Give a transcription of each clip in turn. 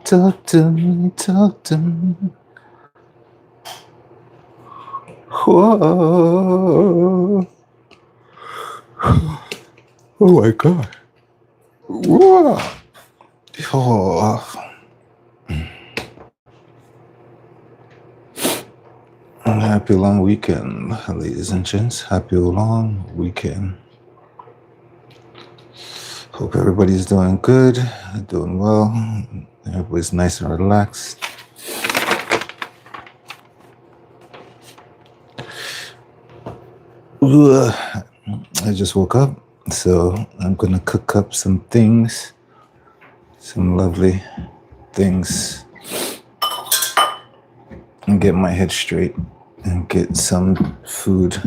talk to me, talk to me. Whoa. Oh my God. Whoa. Oh. Happy long weekend, ladies and gents. Happy long weekend. Hope everybody's doing good, doing well. Everybody's nice and relaxed. I just woke up, so I'm gonna cook up some things, some lovely things, and get my head straight and get some food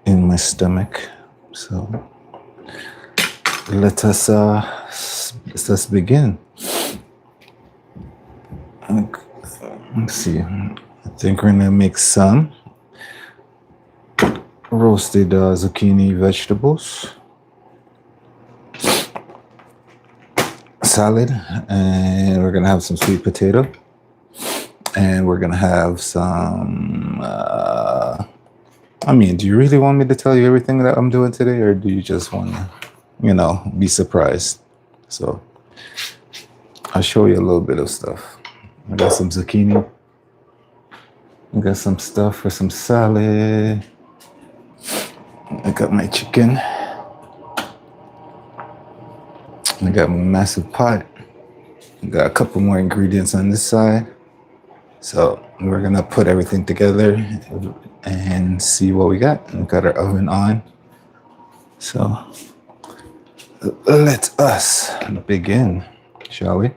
in my stomach. So let us begin. Let's see. I think we're gonna make some roasted zucchini vegetables, salad, and we're gonna have some sweet potato, and we're gonna have some do you really want me to tell you everything that I'm doing today, or do you just want to be surprised? So I'll show you a little bit of stuff. I got some zucchini, I got some stuff for some salad, I got my chicken, I got my massive pot, I got a couple more ingredients on this side. So we're gonna put everything together and see what we got. We got our oven on. So let us begin, shall we?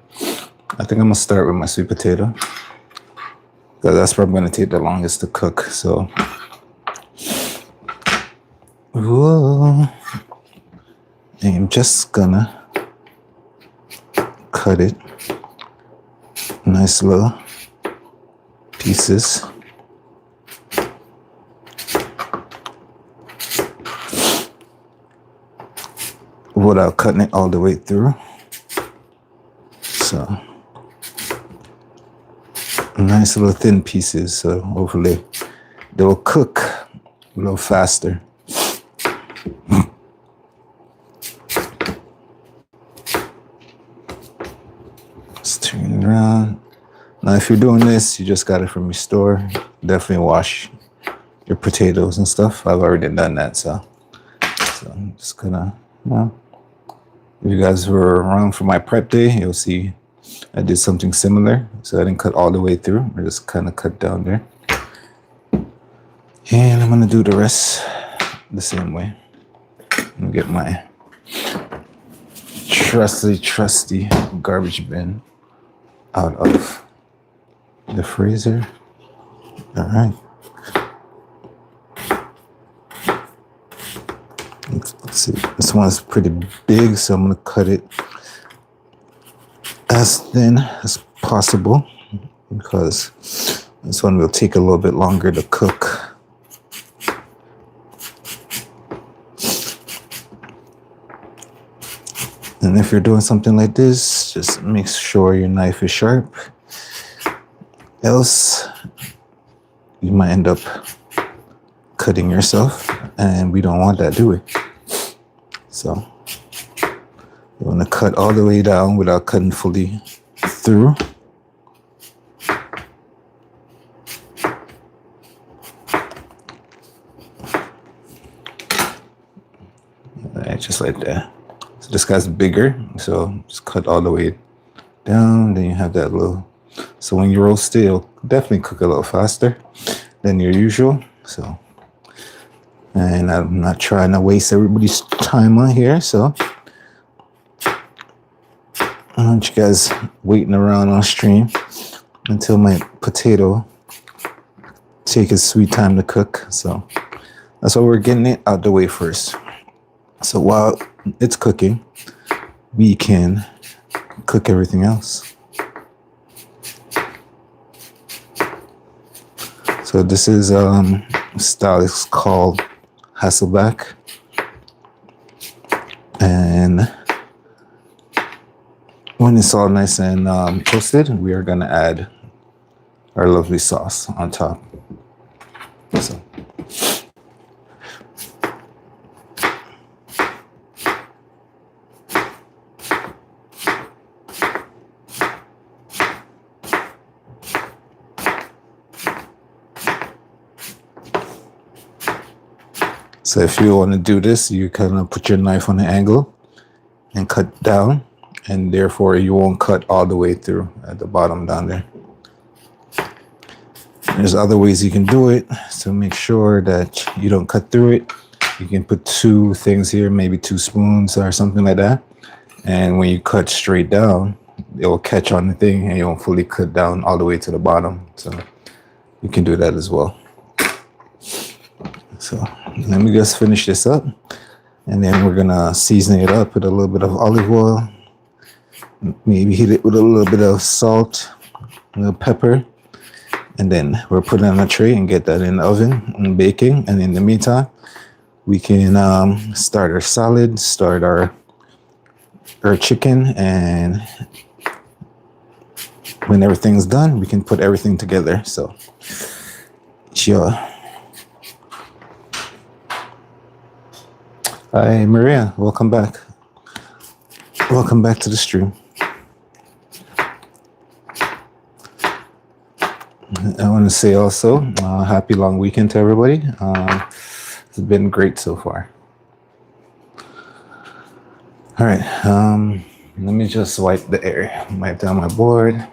I think I'm gonna start with my sweet potato, because that's probably gonna take the longest to cook. So whoa. I'm just gonna cut it nice little pieces. Without cutting it all the way through. So nice little thin pieces, so hopefully they will cook a little faster. Let's turn it around. Now, if you're doing this, you just got it from your store. Definitely wash your potatoes and stuff. I've already done that, so I'm just gonna, if you guys were around for my prep day, you'll see I did something similar. So I didn't cut all the way through. I just kind of cut down there. And I'm gonna do the rest the same way. I'm gonna get my trusty garbage bin out of the freezer. All right. Let's see. This one's pretty big, so I'm gonna cut it as thin as possible, because this one will take a little bit longer to cook. And if you're doing something like this, just make sure your knife is sharp. Else, you might end up cutting yourself, and we don't want that, do we? So you want to cut all the way down without cutting fully through. Alright, just like that. So this guy's bigger, so just cut all the way down. Then you have that little. So when you roast it, it'll definitely cook a little faster than your usual. So, and I'm not trying to waste everybody's time on here, so I don't want you guys waiting around on stream until my potato take its sweet time to cook. So that's why we're getting it out the way first. So while it's cooking, we can cook everything else. So this is style is called Hasselback, and When it's all nice and toasted, we are gonna add our lovely sauce on top. So. So if you want to do this, you kind of put your knife on the angle and cut down, and therefore you won't cut all the way through at the bottom down there. There's other ways you can do it, so make sure that you don't cut through it. You can put two things here, maybe 2 spoons or something like that. And when you cut straight down, it will catch on the thing and you won't fully cut down all the way to the bottom. So you can do that as well. So let me just finish this up, and then we're gonna season it up with a little bit of olive oil, maybe hit it with a little bit of salt, a little pepper, and then we'll put it on a tray and get that in the oven and baking. And in the meantime, we can start our salad, start our chicken, and when everything's done, we can put everything together. So sure. Hi, Maria. Welcome back. Welcome back to the stream. I want to say also, happy long weekend to everybody. It's been great so far. All right. Let me just wipe down my board.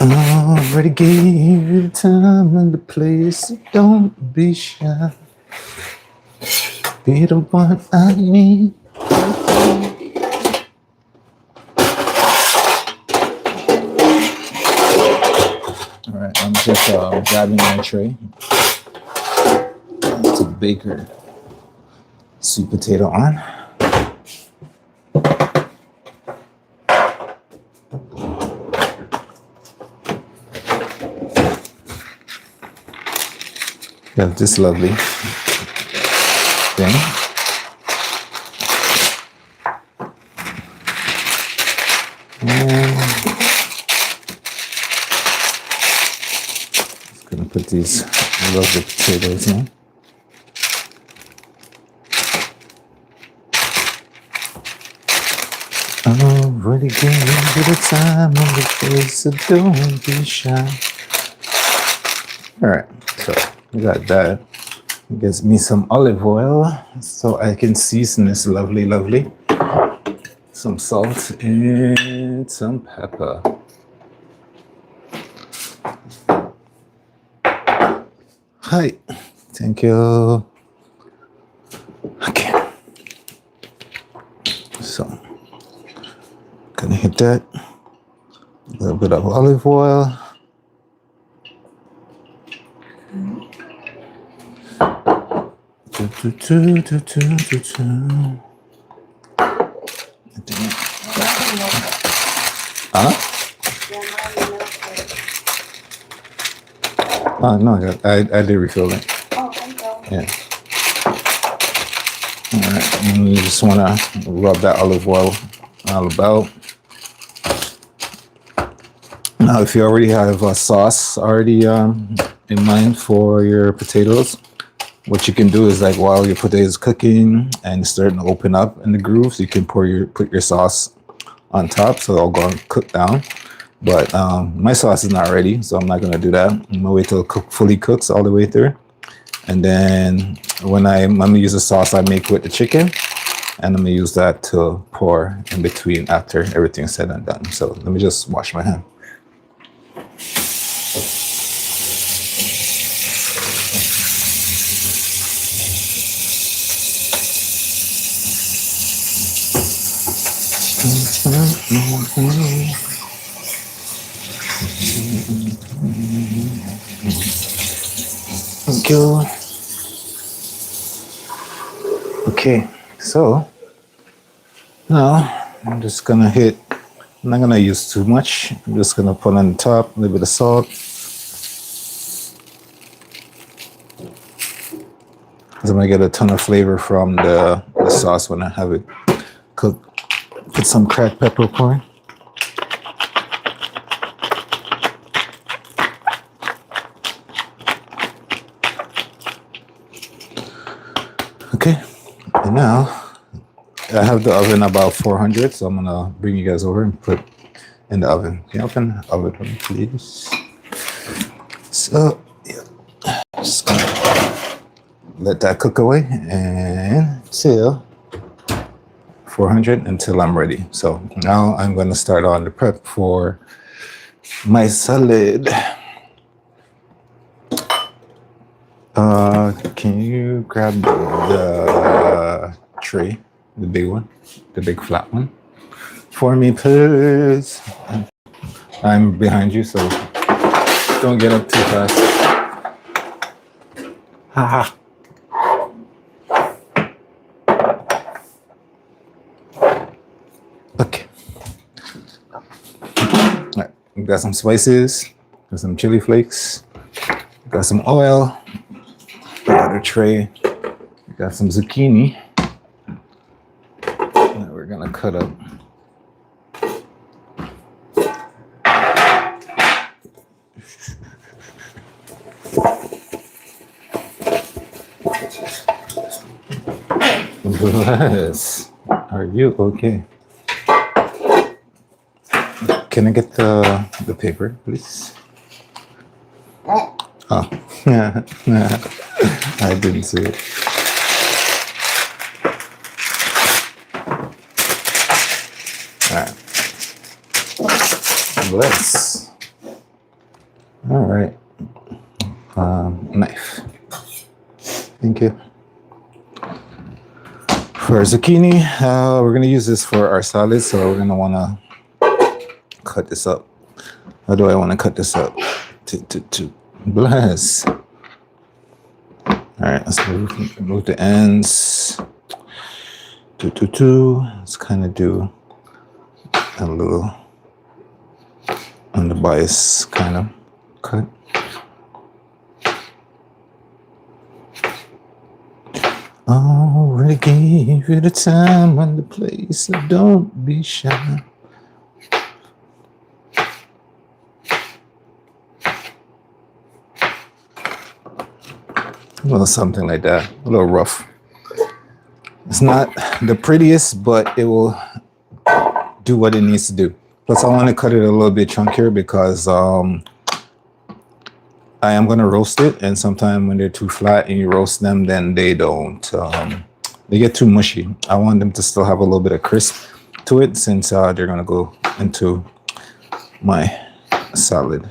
Already gave you the time and the place, so don't be shy. Be the one I need. All right, I'm just grabbing my tray to bake our sweet potato on. We have this lovely thing. And just gonna put these lovely potatoes in. Already gave you the time and the place, so don't be shy. All right, so we got that. Gives me some olive oil so I can season this lovely. Some salt and some pepper. Hi, thank you. Okay, so gonna hit that. A little bit of olive oil. Oh no, I did refill it. Oh, thank you. Yeah. All right, and you just wanna rub that olive oil all about. Now, if you already have a sauce already in mind for your potatoes, what you can do is, like, while your potatoes cooking and it's starting to open up in the grooves, you can put your sauce on top, so it'll go and cook down. But my sauce is not ready, so I'm not gonna do that. I'm gonna wait till it fully cooks all the way through, and then when I'm gonna use the sauce I make with the chicken, and I'm gonna use that to pour in between after everything's said and done. So let me just wash my hand. Thank you. Okay, so now I'm just gonna I'm not gonna use too much. I'm just gonna put on the top a little bit of salt. because I'm gonna get a ton of flavor from the sauce when I have it cooked. Put some cracked peppercorn. Okay, and now I have the oven about 400, so I'm gonna bring you guys over and put in the oven. Can you open the oven for me, please? So, yeah, just gonna let that cook away until 400 until I'm ready. So now I'm gonna start on the prep for my salad. Can you grab the tray, the big one, the big flat one, for me, please? I'm behind you, so don't get up too fast. Haha. Okay. All right. We got some spices, got some chili flakes, got some oil, got a tray, got some zucchini that we're gonna cut up. Bless. Are you okay? Can I get the paper, please? Oh, I didn't see it. All right. Bless. All right. Knife. Thank you. For zucchini, we're gonna use this for our salad, so we're gonna wanna cut this up. How do I want to cut this up? Bless. All right, let's move the ends. Let's kind of do a little on the bias kind of cut. Already gave you the time and the place, so don't be shy. A little something like that, a little rough. It's not the prettiest, but it will do what it needs to do. Plus, I want to cut it a little bit chunkier because I am going to roast it, and sometimes when they're too flat and you roast them, then they don't, they get too mushy. I want them to still have a little bit of crisp to it since they're going to go into my salad.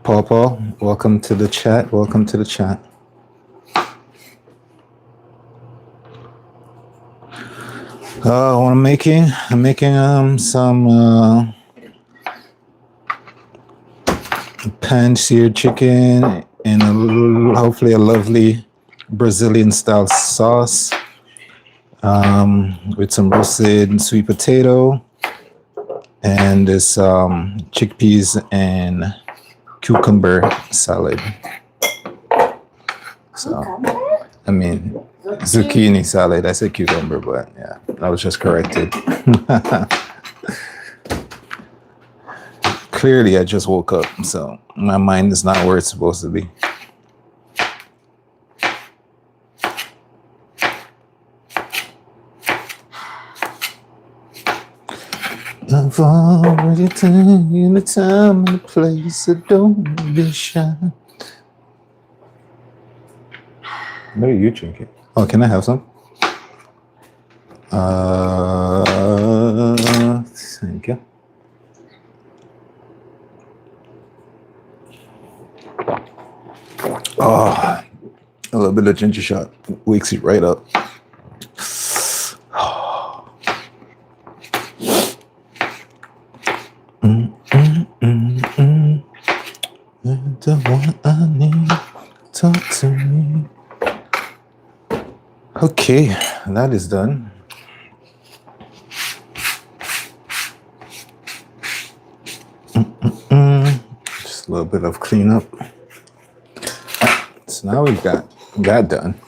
Paul, welcome to the chat. Welcome to the chat. What I'm making some pan-seared chicken and hopefully a lovely Brazilian style sauce with some roasted sweet potato and this chickpeas and cucumber salad. So, I mean, zucchini salad. I said cucumber, but yeah, I was just corrected. Clearly, I just woke up, so my mind is not where it's supposed to be. I've already taken the time and the place, so don't be shy. What are you drinking? Oh, can I have some? Thank you. Oh, a little bit of ginger shot wakes you right up. the one I need. Talk to me. Okay, that is done. Just a little bit of cleanup. So now we've got that done.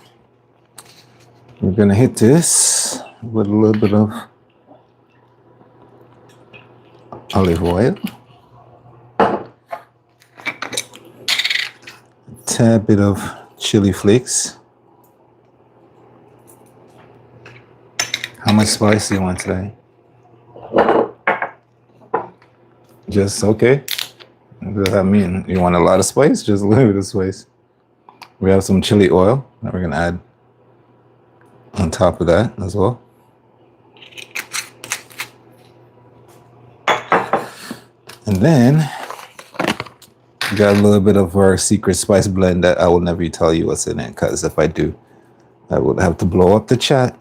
We're gonna hit this with a little bit of olive oil, a tad bit of chili flakes. How much spice do you want today? Just okay. What does that mean? You want a lot of spice? Just a little bit of spice. We have some chili oil that we're gonna add on top of that as well. And then we got a little bit of our secret spice blend that I will never tell you what's in it, because if I do, I would have to blow up the chat.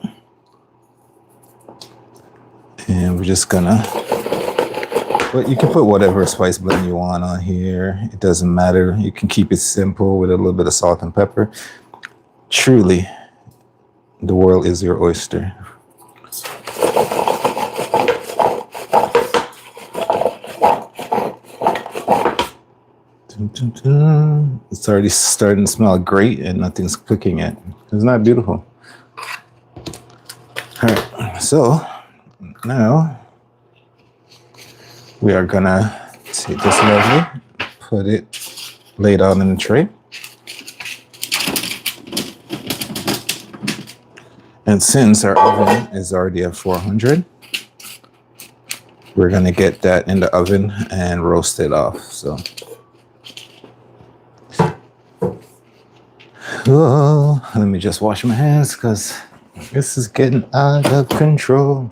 And we're just gonna, but you can put whatever spice blend you want on here. It doesn't matter. You can keep it simple with a little bit of salt and pepper. Truly, the world is your oyster. It's already starting to smell great and nothing's cooking yet. Isn't that beautiful? All right, so now we are gonna take this lovely, put it, lay it out in the tray. And since our oven is already at 400, we're gonna get that in the oven and roast it off, so. Oh, let me just wash my hands because this is getting out of control.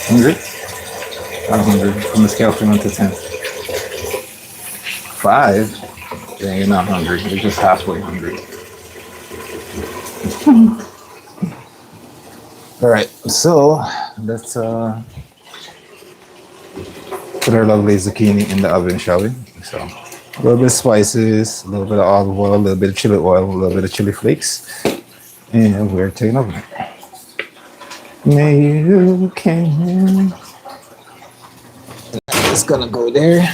Hungry? I'm hungry. From the scale from 1 to 10. 5? Yeah, you're not hungry. You're just halfway hungry. All right, so let's put our lovely zucchini in the oven, shall we? So a little bit of spices, a little bit of olive oil, a little bit of chili oil, a little bit of chili flakes, and we're taking over. May you can. It's gonna go there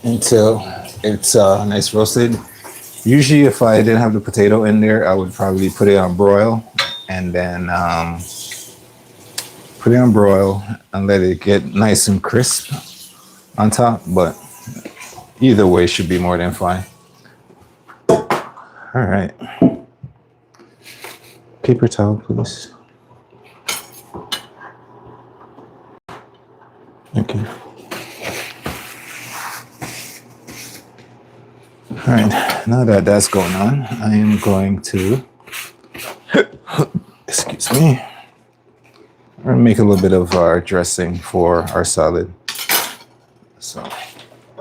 until it's nice roasted. Usually, if I didn't have the potato in there, I would probably put it on broil and then put it on broil and let it get nice and crisp on top. But either way should be more than fine. All right. Paper towel, please. Okay. All right, now that that's going on, I am going to, excuse me, I'm gonna make a little bit of our dressing for our salad. So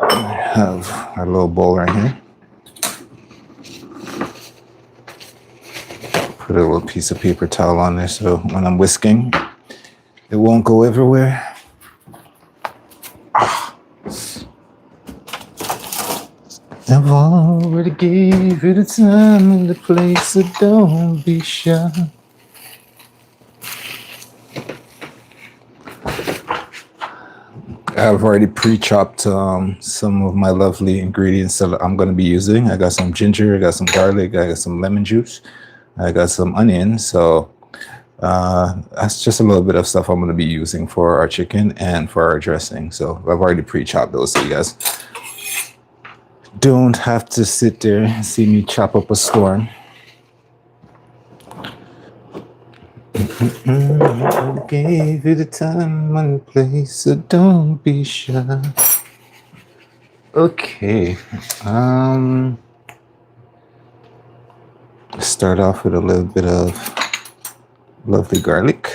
I have our little bowl right here. Put a little piece of paper towel on there so when I'm whisking, it won't go everywhere. I've already gave you the time and the place, so don't be shy. I've already pre-chopped some of my lovely ingredients that I'm going to be using. I got some ginger, I got some garlic, I got some lemon juice, I got some onion. So that's just a little bit of stuff I'm going to be using for our chicken and for our dressing. So I've already pre-chopped those, so you guys don't have to sit there and see me chop up a storm. I gave you the time and place, so don't be shy. Okay. Start off with a little bit of lovely garlic.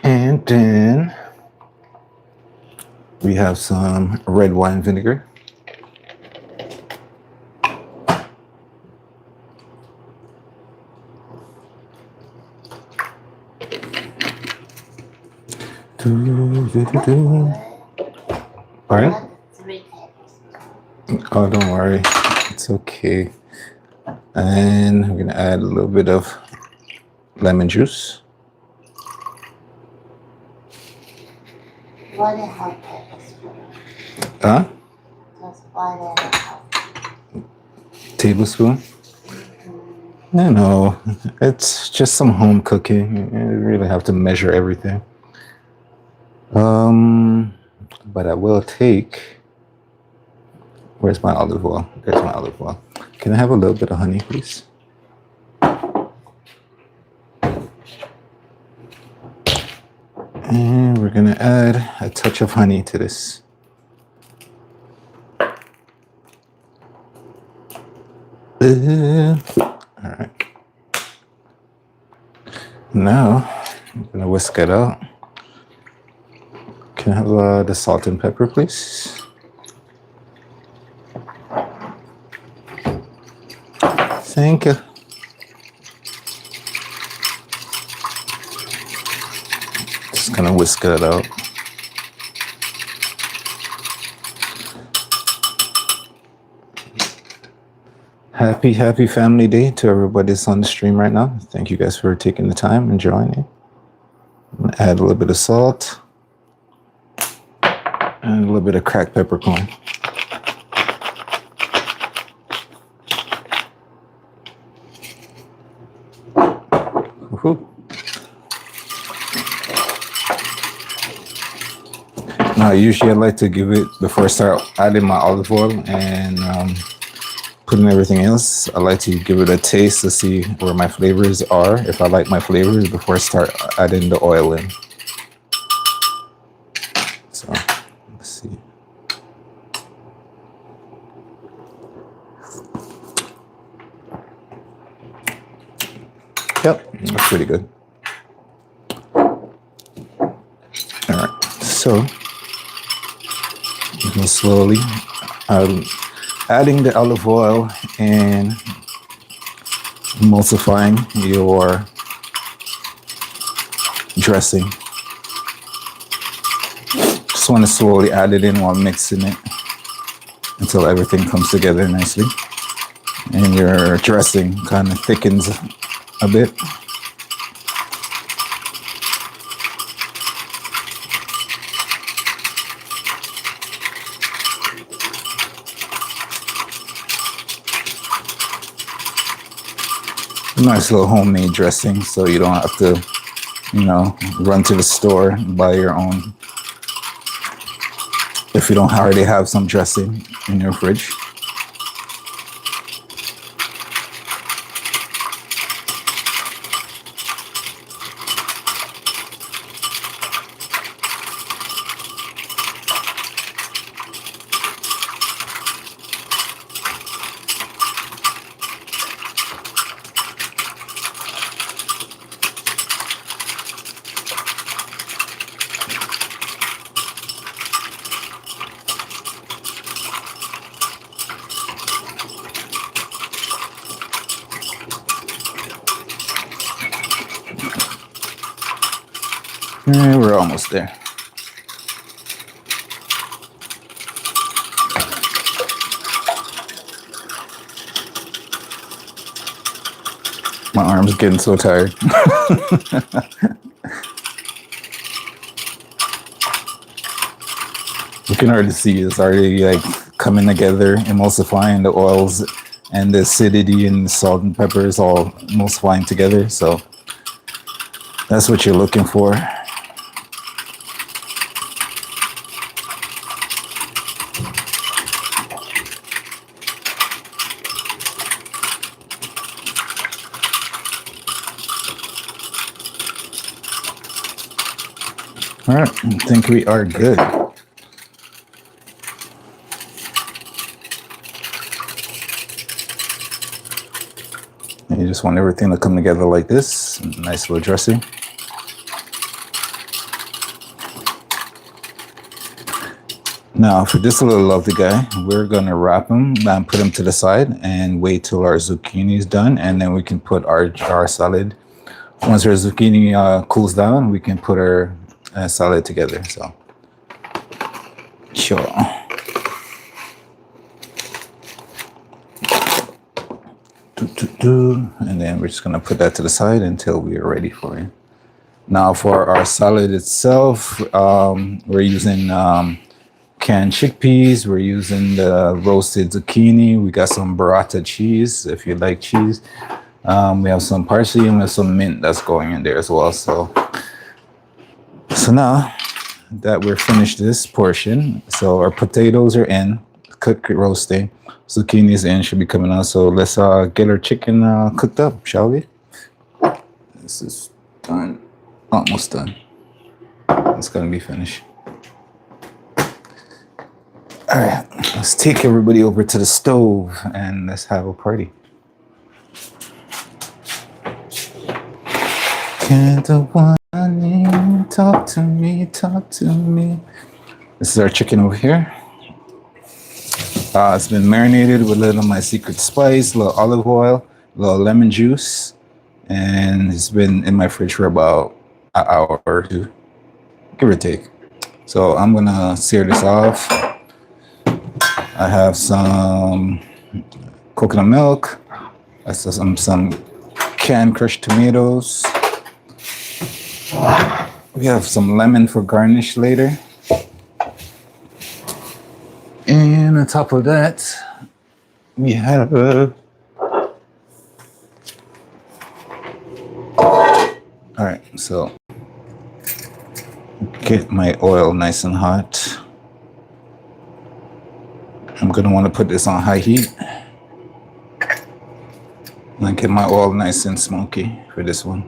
And then We have some red wine vinegar. Pardon? Oh, don't worry. It's okay. And we're going to add a little bit of lemon juice. Why the hell tablespoon? Huh? Just why the hell? Tablespoon? No, it's just some home cooking. You really have to measure everything. But I will take. Where's my olive oil? There's my olive oil. Can I have a little bit of honey, please? And we're gonna add a touch of honey to this. All right. Now I'm gonna whisk it out. Can I have the salt and pepper, please? Thank you. Just gonna whisk it out. Happy family day to everybody that's on the stream right now. Thank you guys for taking the time and joining. I'm gonna add a little bit of salt and a little bit of cracked peppercorn. Woohoo. Now, usually I like to give it, before I start adding my olive oil and putting everything else, I like to give it a taste to see where my flavors are, if I like my flavors, before I start adding the oil in. So, let's see. Yep, that's pretty good. All right, so you can slowly adding the olive oil and emulsifying your dressing. Just want to slowly add it in while mixing it until everything comes together nicely and your dressing kind of thickens a bit. Nice little homemade dressing, so you don't have to, run to the store and buy your own if you don't already have some dressing in your fridge. And we're almost there. My arm's getting so tired. You can already see it's already like coming together, emulsifying the oils and the acidity and the salt and pepper is all emulsifying together. So that's what you're looking for. All right, I think we are good. And you just want everything to come together like this. Nice little dressing. Now for this little lovely guy, we're gonna wrap him and put him to the side and wait till our zucchini is done, and then we can put our salad. Once our zucchini cools down, we can put our salad together. So, sure. And then we're just gonna put that to the side until we are ready for it. Now for our salad itself, we're using canned chickpeas. We're using the roasted zucchini. We got some burrata cheese, if you like cheese. We have some parsley and we have some mint that's going in there as well. So now that we're finished this portion, so our potatoes are in, cooked, roasting. Zucchini's in, should be coming out. So let's get our chicken cooked up, shall we? This is done, almost done. It's gonna be finished. All right, let's take everybody over to the stove and let's have a party. Can't the one I need talk to me, talk to me. This is our chicken over here. It's been marinated with a little of my secret spice, a little olive oil, a little lemon juice, and it's been in my fridge for about an hour or two, give or take. So I'm gonna sear this off. I have some coconut milk. I have some canned crushed tomatoes. We have some lemon for garnish later. And on top of that, we have all right, so get my oil nice and hot. I'm gonna want to put this on high heat and get my oil nice and smoky for this one.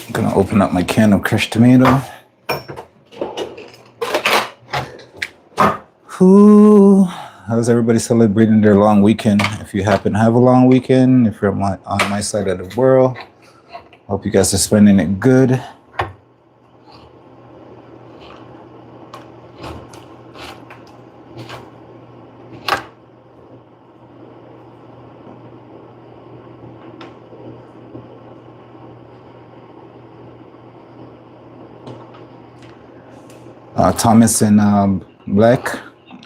I'm gonna open up my can of crushed tomato. Ooh, how's everybody celebrating their long weekend? If you happen to have a long weekend, if you're on my side of the world, hope you guys are spending it good. Thomas and Black,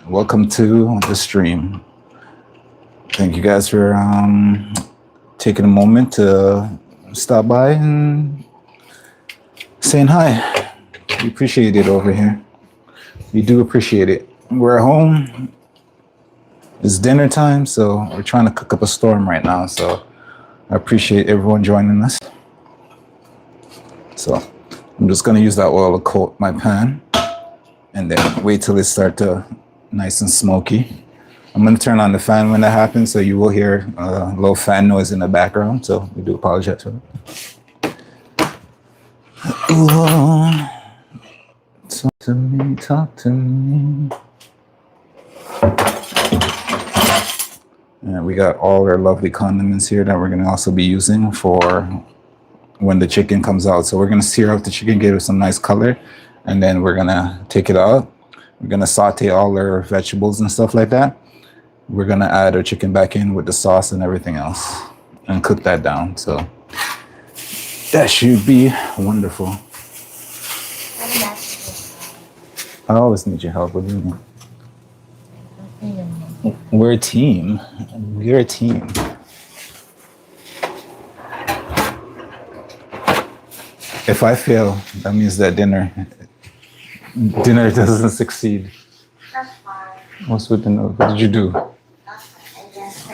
welcome to the stream. Thank you guys for taking a moment to stop by and saying hi. We appreciate it over here. We do appreciate it. We're at home. It's dinner time, so we're trying to cook up a storm right now. So I appreciate everyone joining us. So I'm just gonna use that oil to coat my pan and then wait till it starts to nice and smoky. I'm gonna turn on the fan when that happens, so you will hear a little fan noise in the background. So we do apologize for that. Ooh, talk to me, talk to me. And we got all our lovely condiments here that we're gonna also be using for when the chicken comes out. So we're gonna sear out the chicken, give it some nice color, and then we're gonna take it out. We're gonna saute all our vegetables and stuff like that. We're gonna add our chicken back in with the sauce and everything else and cook that down. So that should be wonderful. I always need your help. What do you mean? We're a team. We're a team. If I fail, that means that dinner doesn't succeed. That's fine. What's with the note? What did you do? Nothing. I just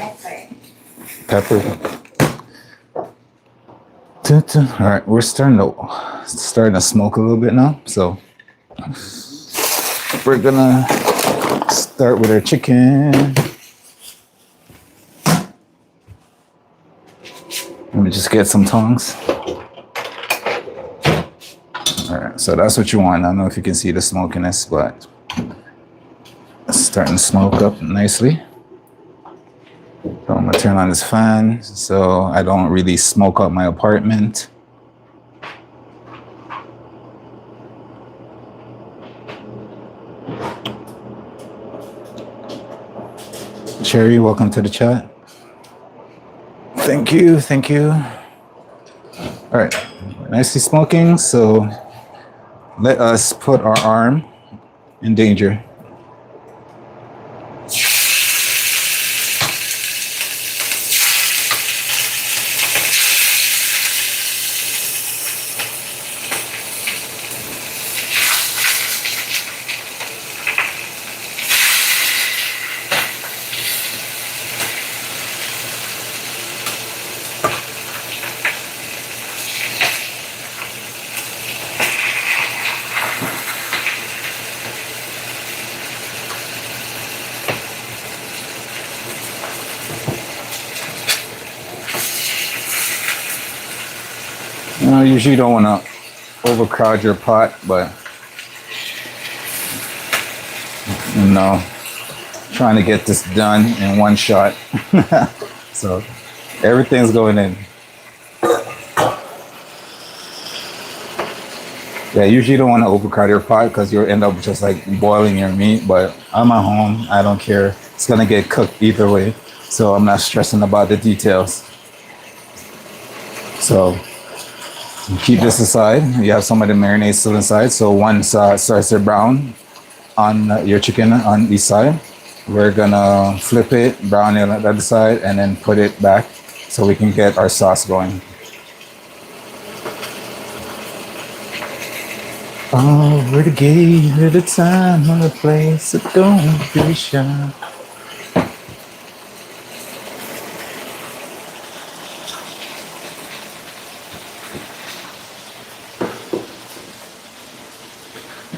Pepper. All right, we're starting to smoke a little bit now. So we're gonna start with our chicken. Let me just get some tongs. All right, so that's what you want. I don't know if you can see the smokiness, but it's starting to smoke up nicely. So I'm gonna turn on this fan so I don't really smoke up my apartment. Cherry, welcome to the chat. Thank you, thank you. All right, nicely smoking. So let us put our arm in danger. Usually you don't want to overcrowd your pot, but you know, trying to get this done in one shot. So everything's going in. Yeah, usually you don't want to overcrowd your pot because you'll end up just like boiling your meat, but I'm at home, I don't care. It's gonna get cooked either way, so I'm not stressing about the details. So keep this aside. You have some of the marinade still inside. So once starts to brown on your chicken on each side, we're gonna flip it, brown it on the other side, and then put it back so we can get our sauce going. Oh, we're the gate, we're the time, we're the place, so don't be shy.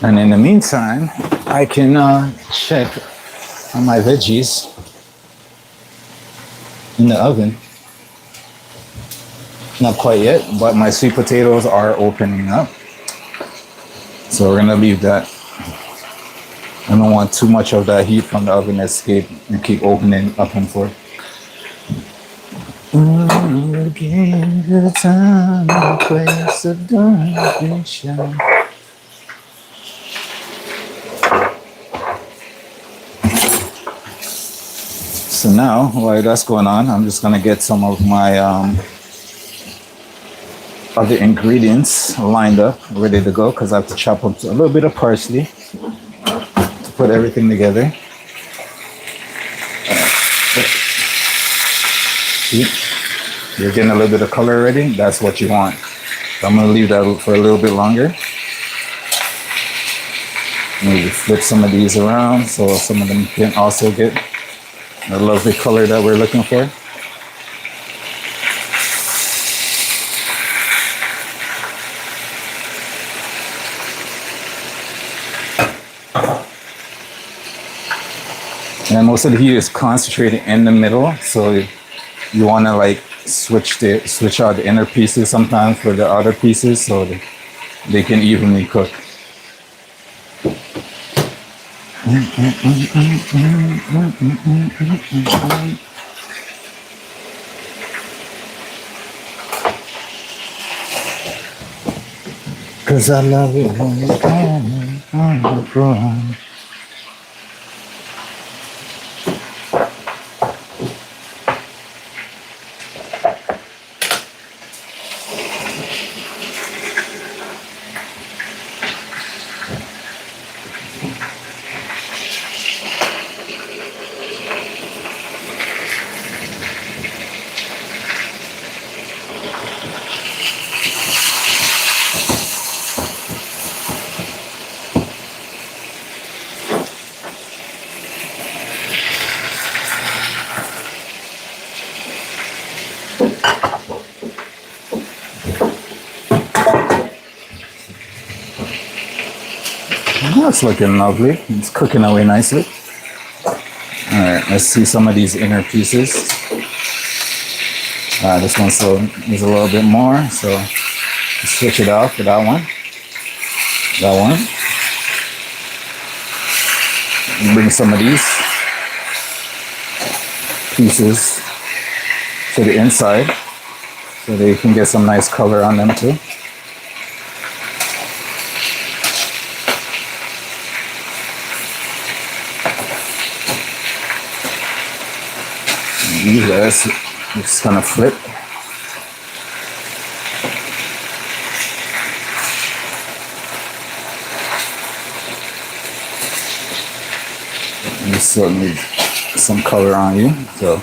And in the meantime, I can check on my veggies in the oven. Not quite yet, but my sweet potatoes are opening up. So we're gonna leave that. I don't want too much of that heat from the oven to escape and keep opening up and forth. Again, the time, the place, so don't be shy. So now, while that's going on, I'm just gonna get some of my other ingredients lined up, ready to go, because I have to chop up a little bit of parsley to put everything together. See, you're getting a little bit of color already. That's what you want. So I'm gonna leave that for a little bit longer. Maybe flip some of these around so some of them can also get the lovely color that we're looking for. And most of the heat is concentrated in the middle, so you want to like switch out the inner pieces sometimes for the outer pieces so that they can evenly cook. Cause I love it when you come from. That's looking lovely. It's cooking away nicely. All right, let's see some of these inner pieces. This one still needs a little bit more, so switch it out for that one. That one. Bring some of these pieces to the inside so that you can get some nice color on them too. These guys just kind of flip. You still need some color on you, so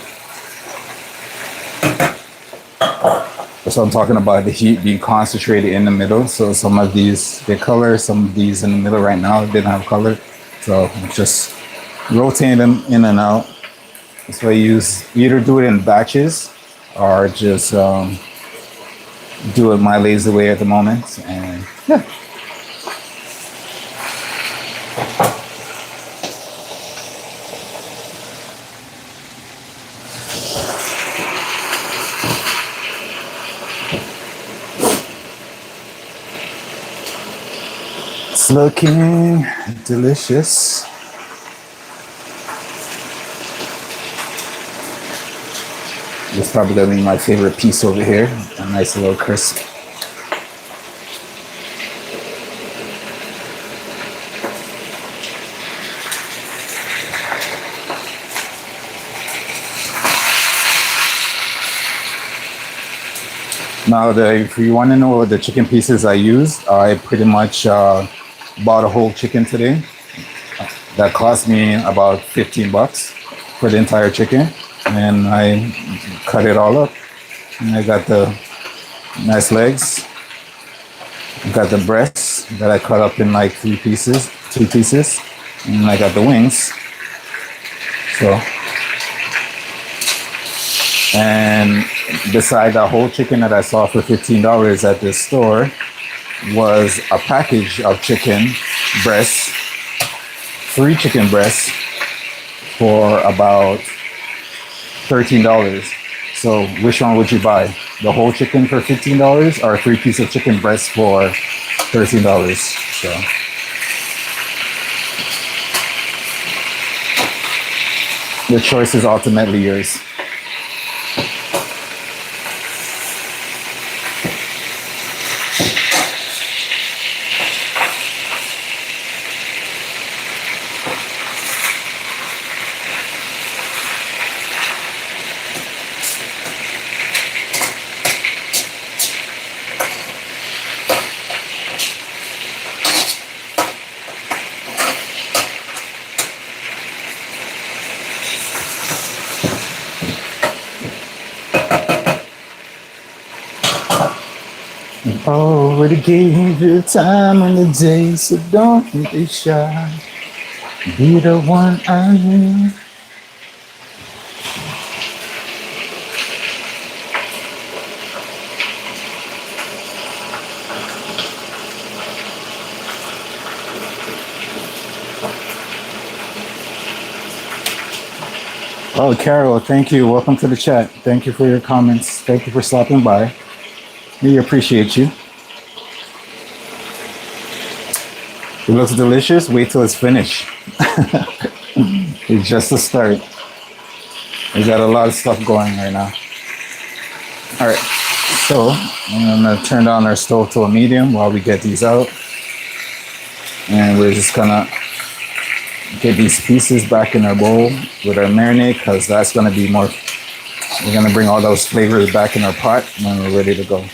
that's what I'm talking about, the heat being concentrated in the middle. So some of these get color, some of these in the middle right now didn't have color. So just rotate them in and out. That's why I use, either do it in batches or just do it my lazy way at the moment. And yeah. It's looking delicious. This is probably gonna be my favorite piece over here. A nice little crisp. Now, if you want to know what the chicken pieces I used, I pretty much bought a whole chicken today. That cost me about 15 bucks for the entire chicken. And I cut it all up. And I got the nice legs. Got the breasts that I cut up in like two pieces. And I got the wings. So, and beside that whole chicken that I saw for $15 at this store was a package of chicken breasts, 3 chicken breasts for about $13. So which one would you buy? The whole chicken for $15 or 3 pieces of chicken breast for $13? So the choice is ultimately yours. Already gave you time on the day, so don't be shy. Be the one I need. Oh, Carol, thank you. Welcome to the chat. Thank you for your comments. Thank you for stopping by. We appreciate you. It looks delicious. Wait till it's finished. It's just the start. We got a lot of stuff going right now. All right, so I'm gonna turn down our stove to a medium while we get these out. And we're just gonna get these pieces back in our bowl with our marinade, because that's gonna be more, we're gonna bring all those flavors back in our pot when we're ready to go.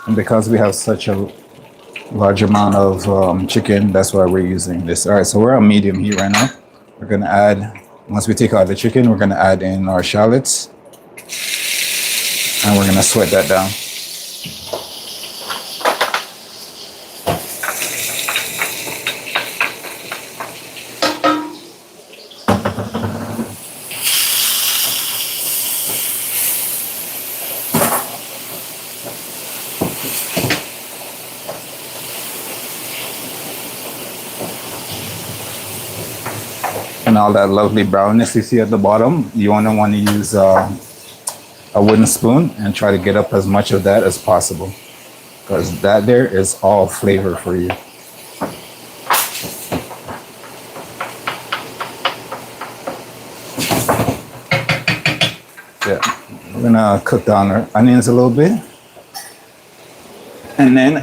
And because we have such a large amount of chicken, that's why we're using this. All right, so we're on medium heat right now. We're gonna add, once we take out the chicken, we're gonna add in our shallots. And we're gonna sweat that down. and all that lovely brownness you see at the bottom, you want to use a wooden spoon and try to get up as much of that as possible, because that there is all flavor for you. Yeah, we're gonna cook down our onions a little bit, and then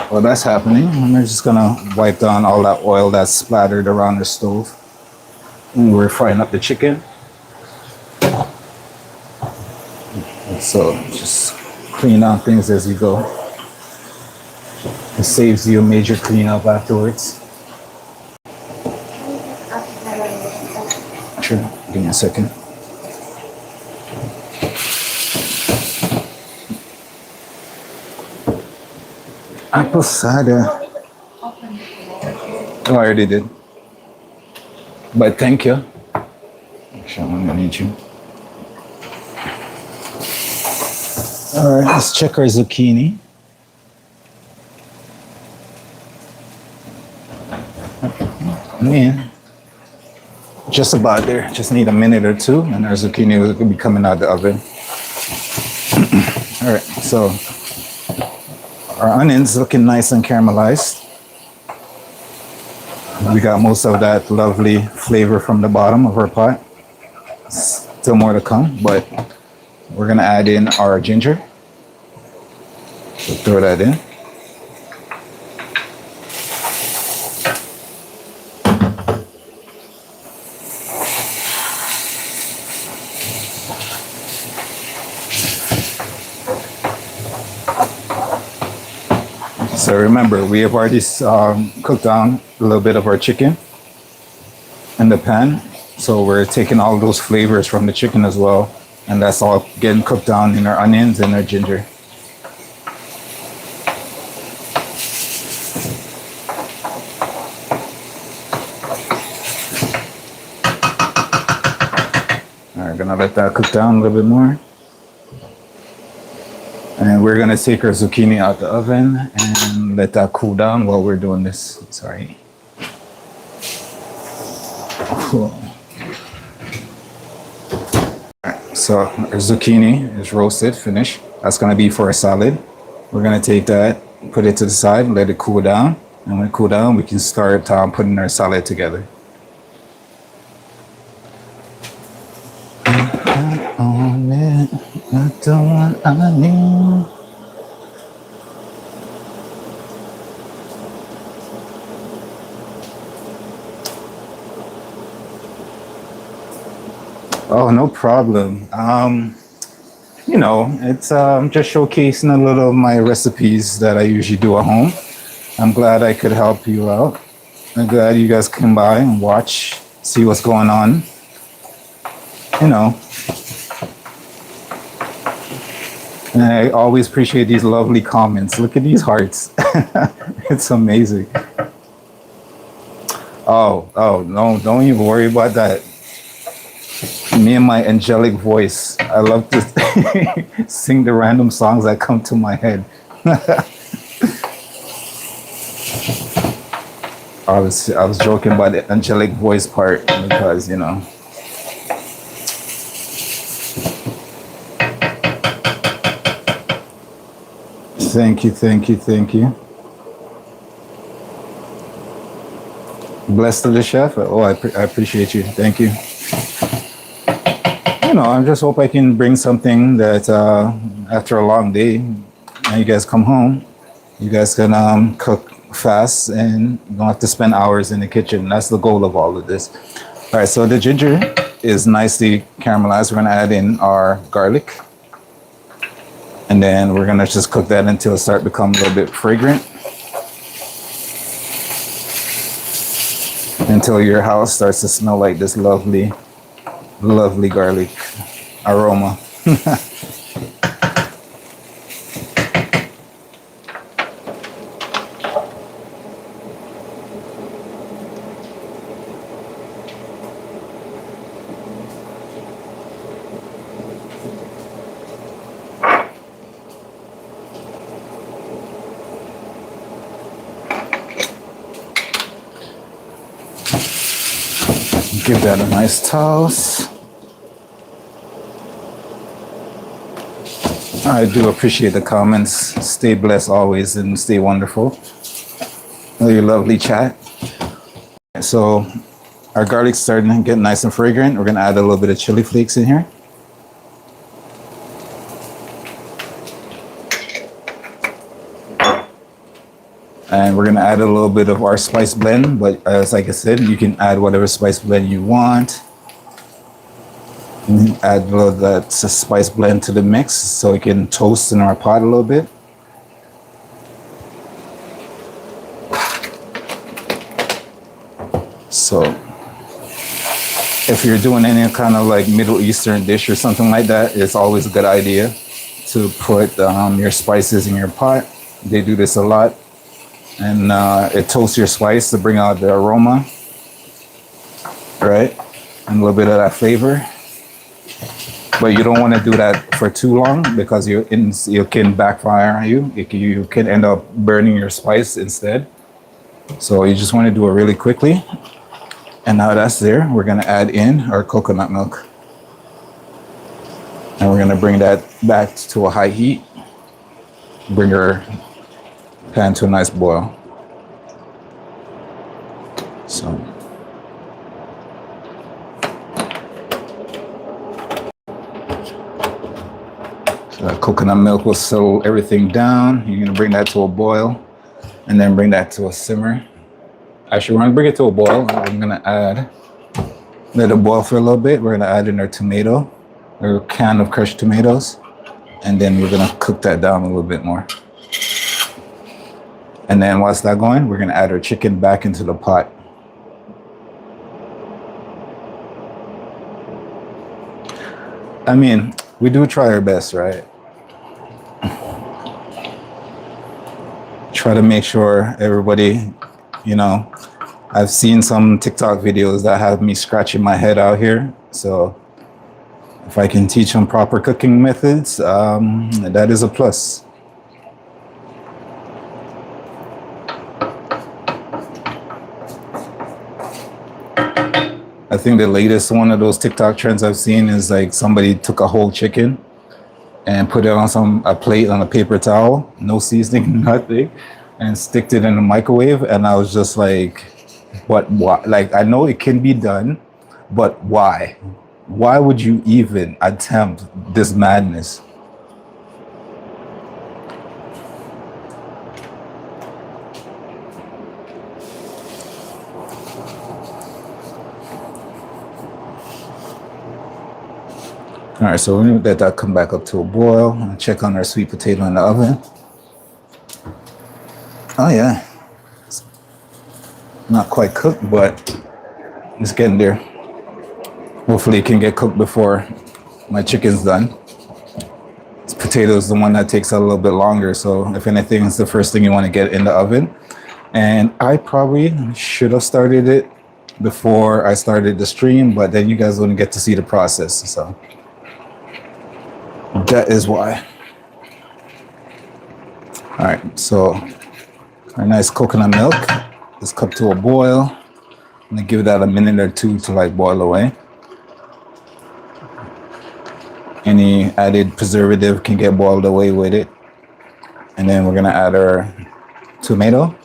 while that's happening, we're just gonna wipe down all that oil that's splattered around the stove. And we're frying up the chicken. So just clean out things as you go. It saves you a major cleanup afterwards. Sure, give me a second. Apple cider. Oh, I already did. But thank you. Actually, I'm gonna need you. All right, let's check our zucchini. Man, just about there. Just need a minute or two, and our zucchini will be coming out the oven. All right, so our onions looking nice and caramelized. We got most of that lovely flavor from the bottom of our pot. Still more to come, but we're gonna add in our ginger. So throw that in. So remember, we have already cooked down a little bit of our chicken in the pan. So we're taking all those flavors from the chicken as well. And that's all getting cooked down in our onions and our ginger. All right, gonna let that cook down a little bit more. And we're gonna take our zucchini out the oven and let that cool down while we're doing this. Sorry. Cool. Alright, so our zucchini is roasted, finished. That's gonna be for a salad. We're gonna take that, put it to the side, let it cool down. And when it cool down, we can start putting our salad together. On it, I don't want onion. Oh, no problem. You know, it's just showcasing a little of my recipes that I usually do at home. I'm glad I could help you out. I'm glad you guys come by and watch, see what's going on. You know. And I always appreciate these lovely comments. Look at these hearts. It's amazing. Oh, no, don't even worry about that. Me and my angelic voice. I love to sing the random songs that come to my head. I was joking about the angelic voice part because, you know. Thank you, thank you, thank you. Blessed to the chef. Oh, I appreciate you. Thank you. You know, I just hope I can bring something that after a long day, and you guys come home, you guys can cook fast and you don't have to spend hours in the kitchen. That's the goal of all of this. All right, so the ginger is nicely caramelized. We're gonna add in our garlic. And then we're gonna just cook that until it starts to become a little bit fragrant. Until your house starts to smell like this lovely, lovely garlic aroma. Give that a nice toss. I do appreciate the comments. Stay blessed always and stay wonderful. Your lovely chat. So our garlic's starting to get nice and fragrant. We're gonna add a little bit of chili flakes in here. And we're gonna add a little bit of our spice blend, but as like I said, you can add whatever spice blend you want. And add a little of that spice blend to the mix so it can toast in our pot a little bit. So if you're doing any kind of like Middle Eastern dish or something like that, it's always a good idea to put your spices in your pot. They do this a lot. And it toasts your spice to bring out the aroma, right? And a little bit of that flavor. But you don't want to do that for too long because you can backfire on you. You can end up burning your spice instead. So you just want to do it really quickly. And now that's there, we're gonna add in our coconut milk. And we're gonna bring that back to a high heat. Bring our pan to a nice boil. So that coconut milk will settle everything down. You're gonna bring that to a boil and then bring that to a simmer. Actually, we're gonna bring it to a boil. I'm gonna let it boil for a little bit. We're gonna add in our tomato, our can of crushed tomatoes, and then we're gonna cook that down a little bit more. And then whilst that's going, we're gonna add our chicken back into the pot. I mean, we do try our best, right? Try to make sure everybody, you know, I've seen some TikTok videos that have me scratching my head out here. So if I can teach them proper cooking methods, that is a plus. I think the latest one of those TikTok trends I've seen is like somebody took a whole chicken and put it on a plate on a paper towel, no seasoning, nothing, and sticked it in the microwave. And I was just like, but why? Like, I know it can be done, but why? Why would you even attempt this madness? All right, so we're gonna let that come back up to a boil and check on our sweet potato in the oven. Oh yeah, it's not quite cooked, but it's getting there. Hopefully it can get cooked before my chicken's done. This potato is the one that takes a little bit longer, so if anything, it's the first thing you want to get in the oven. And I probably should have started it before I started the stream, but then you guys wouldn't get to see the process, so that is why. All right, so our nice coconut milk is cooked to a boil. I'm gonna give that a minute or two to like boil away. Any added preservative can get boiled away with it. And then we're gonna add our tomato.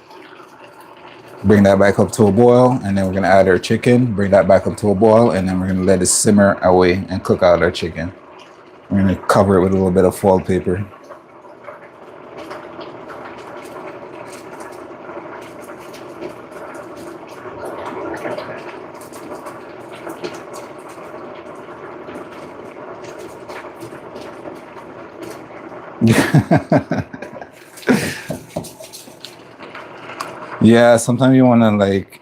Bring that back up to a boil, and then we're gonna add our chicken, bring that back up to a boil, and then we're gonna let it simmer away and cook out our chicken. We're gonna cover it with a little bit of foil paper. Yeah, sometimes you wanna like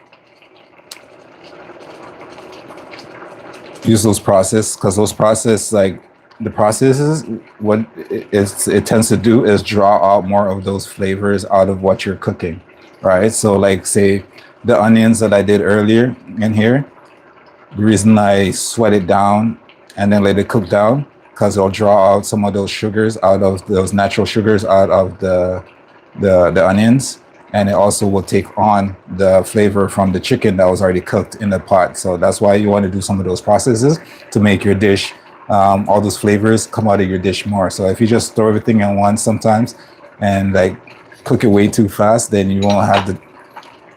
use those processes, because those processes, like the processes, what it tends to do is draw out more of those flavors out of what you're cooking, right? So like say the onions that I did earlier in here, the reason I sweat it down and then let it cook down, because it'll draw out some of those sugars out of those natural sugars out of the onions, and it also will take on the flavor from the chicken that was already cooked in the pot. So that's why you want to do some of those processes to make your dish, all those flavors come out of your dish more. So if you just throw everything in once sometimes and like cook it way too fast, then you won't have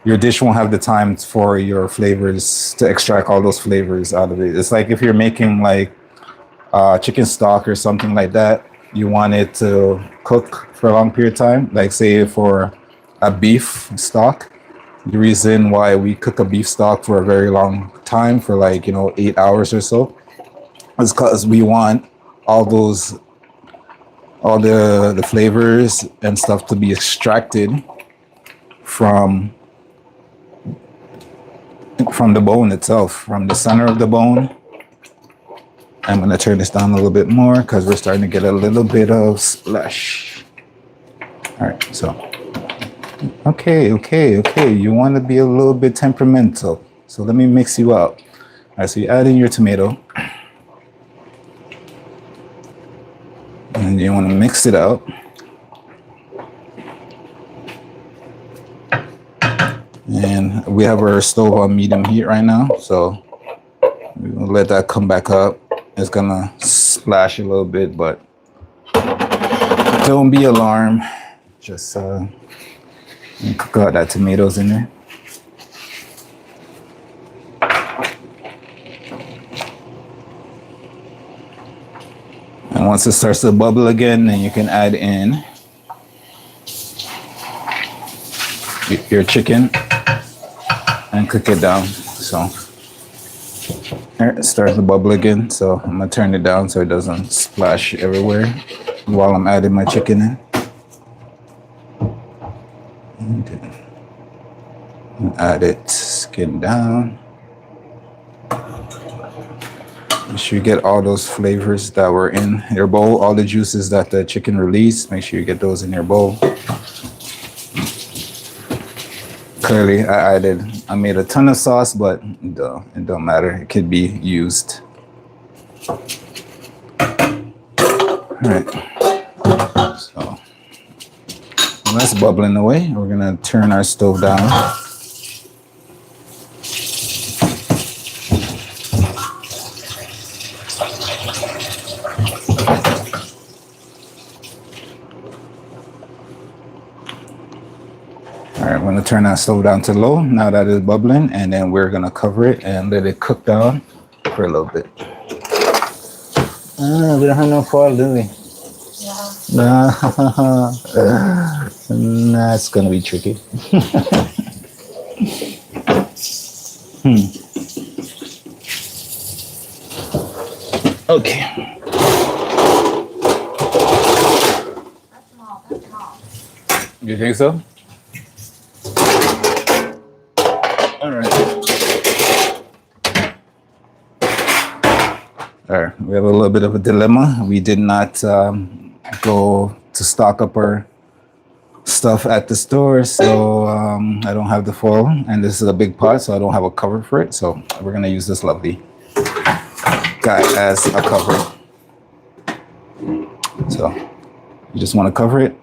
your dish won't have the time for your flavors to extract all those flavors out of it. It's like if you're making like chicken stock or something like that, you want it to cook for a long period of time. Like say for a beef stock, the reason why we cook a beef stock for a very long time, for like 8 hours or so, is because we want all the flavors and stuff to be extracted from the bone itself, from the center of the bone. I'm going to turn this down a little bit more because we're starting to get a little bit of splash. All right, so, okay. You want to be a little bit temperamental. So let me mix you up. All right, so you add in your tomato. And you want to mix it out. And we have our stove on medium heat right now. So we're going to let that come back up. It's gonna splash a little bit, but don't be alarmed. Just cook out that tomatoes in there. And once it starts to bubble again, then you can add in your chicken and cook it down. So it starts to bubble again, so I'm gonna turn it down so it doesn't splash everywhere while I'm adding my chicken in. And add it skin down. Make sure you get all those flavors that were in your bowl, all the juices that the chicken released. Make sure you get those in your bowl. Clearly, I made a ton of sauce, but it don't matter. It could be used. All right. So that's bubbling away. We're gonna turn our stove down. All right, we're gonna turn our stove down to low now that it's bubbling, and then we're gonna cover it and let it cook down for a little bit. We don't have no foil, do we? Yeah. That's gonna be tricky. Okay. That's small. You think so? All right. All right. We have a little bit of a dilemma. We did not go to stock up our stuff at the store, so I don't have the foil, and this is a big pot, so I don't have a cover for it. So we're gonna use this lovely guy as a cover. So you just want to cover it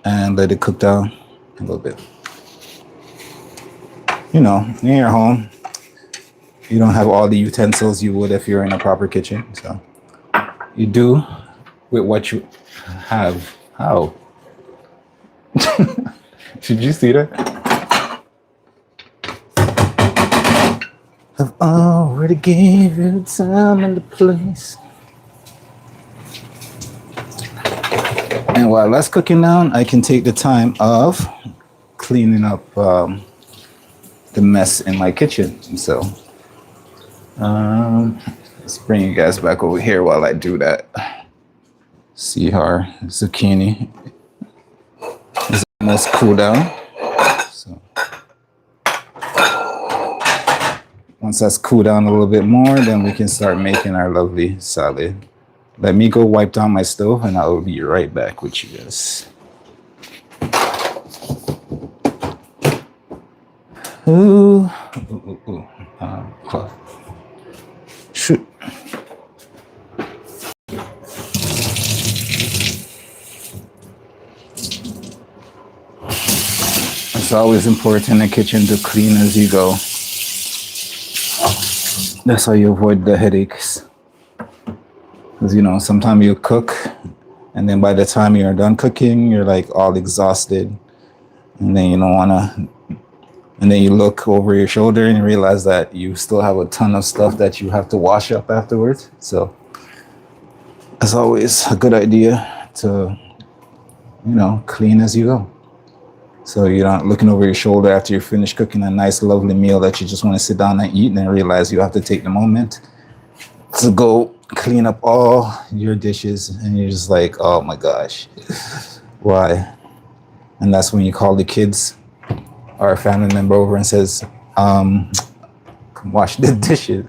and let it cook down a little bit. In your home, you don't have all the utensils you would if you're in a proper kitchen. So you do with what you have. How? Did you see that? I've already gave you the time and the place. And while that's cooking down, I can take the time of cleaning up the mess in my kitchen. So let's bring you guys back over here while I do that. See our zucchini is almost cool down. So once that's cooled down a little bit more, then we can start making our lovely salad. Let me go wipe down my stove and I will be right back with you guys. Ooh. Cloth. Shoot. always important in the kitchen to clean as you go. That's how you avoid the headaches. Because, you know, sometimes you cook, and then by the time you're done cooking, you're like all exhausted. And then you don't want to, and then you look over your shoulder and you realize that you still have a ton of stuff that you have to wash up afterwards. So it's always a good idea to, you know, clean as you go. So you're not looking over your shoulder after you finish cooking a nice, lovely meal that you just want to sit down and eat, and then realize you have to take the moment to go clean up all your dishes, and you're just like, oh my gosh, why? And that's when you call the kids or a family member over and says, wash the dishes.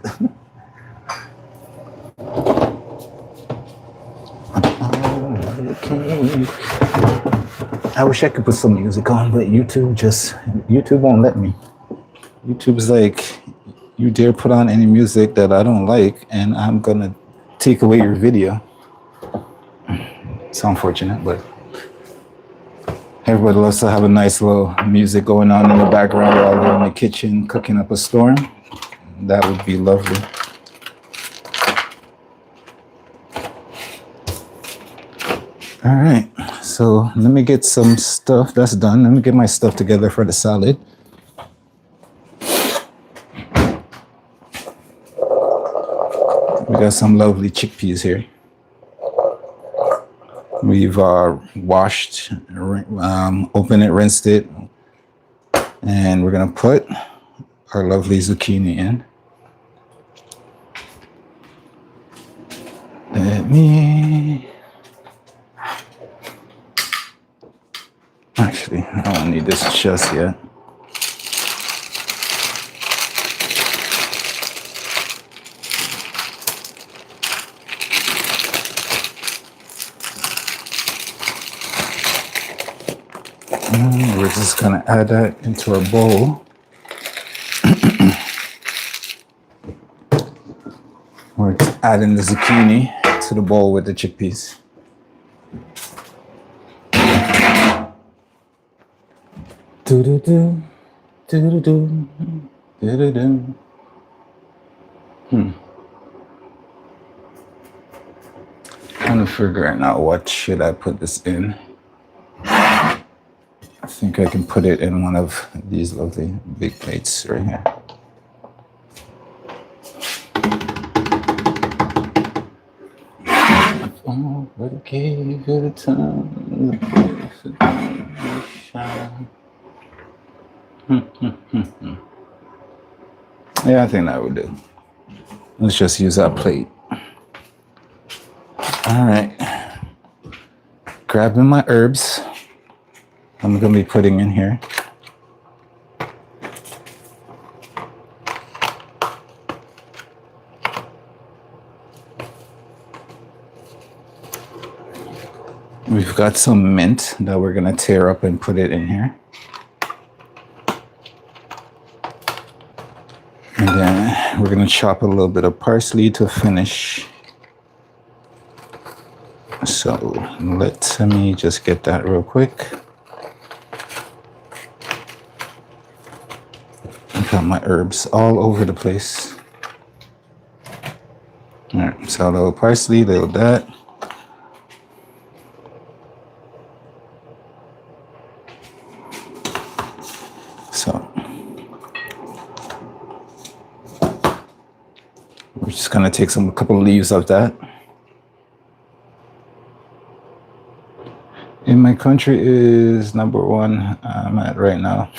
I wish I could put some music on, but YouTube won't let me. YouTube's like, you dare put on any music that I don't like, and I'm gonna take away your video. It's unfortunate, but everybody loves to have a nice little music going on in the background while they're in the kitchen cooking up a storm. That would be lovely. All right, so let me get some stuff that's done. Let me get my stuff together for the salad. We got some lovely chickpeas here. We've washed, opened it, rinsed it, and we're gonna put our lovely zucchini in. Let me... Actually, I don't need this just yet. And we're just gonna add that into our bowl. We're adding the zucchini to the bowl with the chickpeas. Do-do-do, do-do-do, do-do-do. Kind of figuring out what should I put this in. I think I can put it in one of these lovely big plates right here. Oh, but it gave you the time, the place, the shine. Yeah, I think that would do. Let's just use that plate. All right. Grabbing my herbs. I'm going to be putting in here. We've got some mint that we're going to tear up and put it in here. And then we're going to chop a little bit of parsley to finish. So let me just get that real quick. I got my herbs all over the place. All right, so a little parsley, a little that. So we're just gonna take a couple leaves of that. In my country is number one. I'm at right now.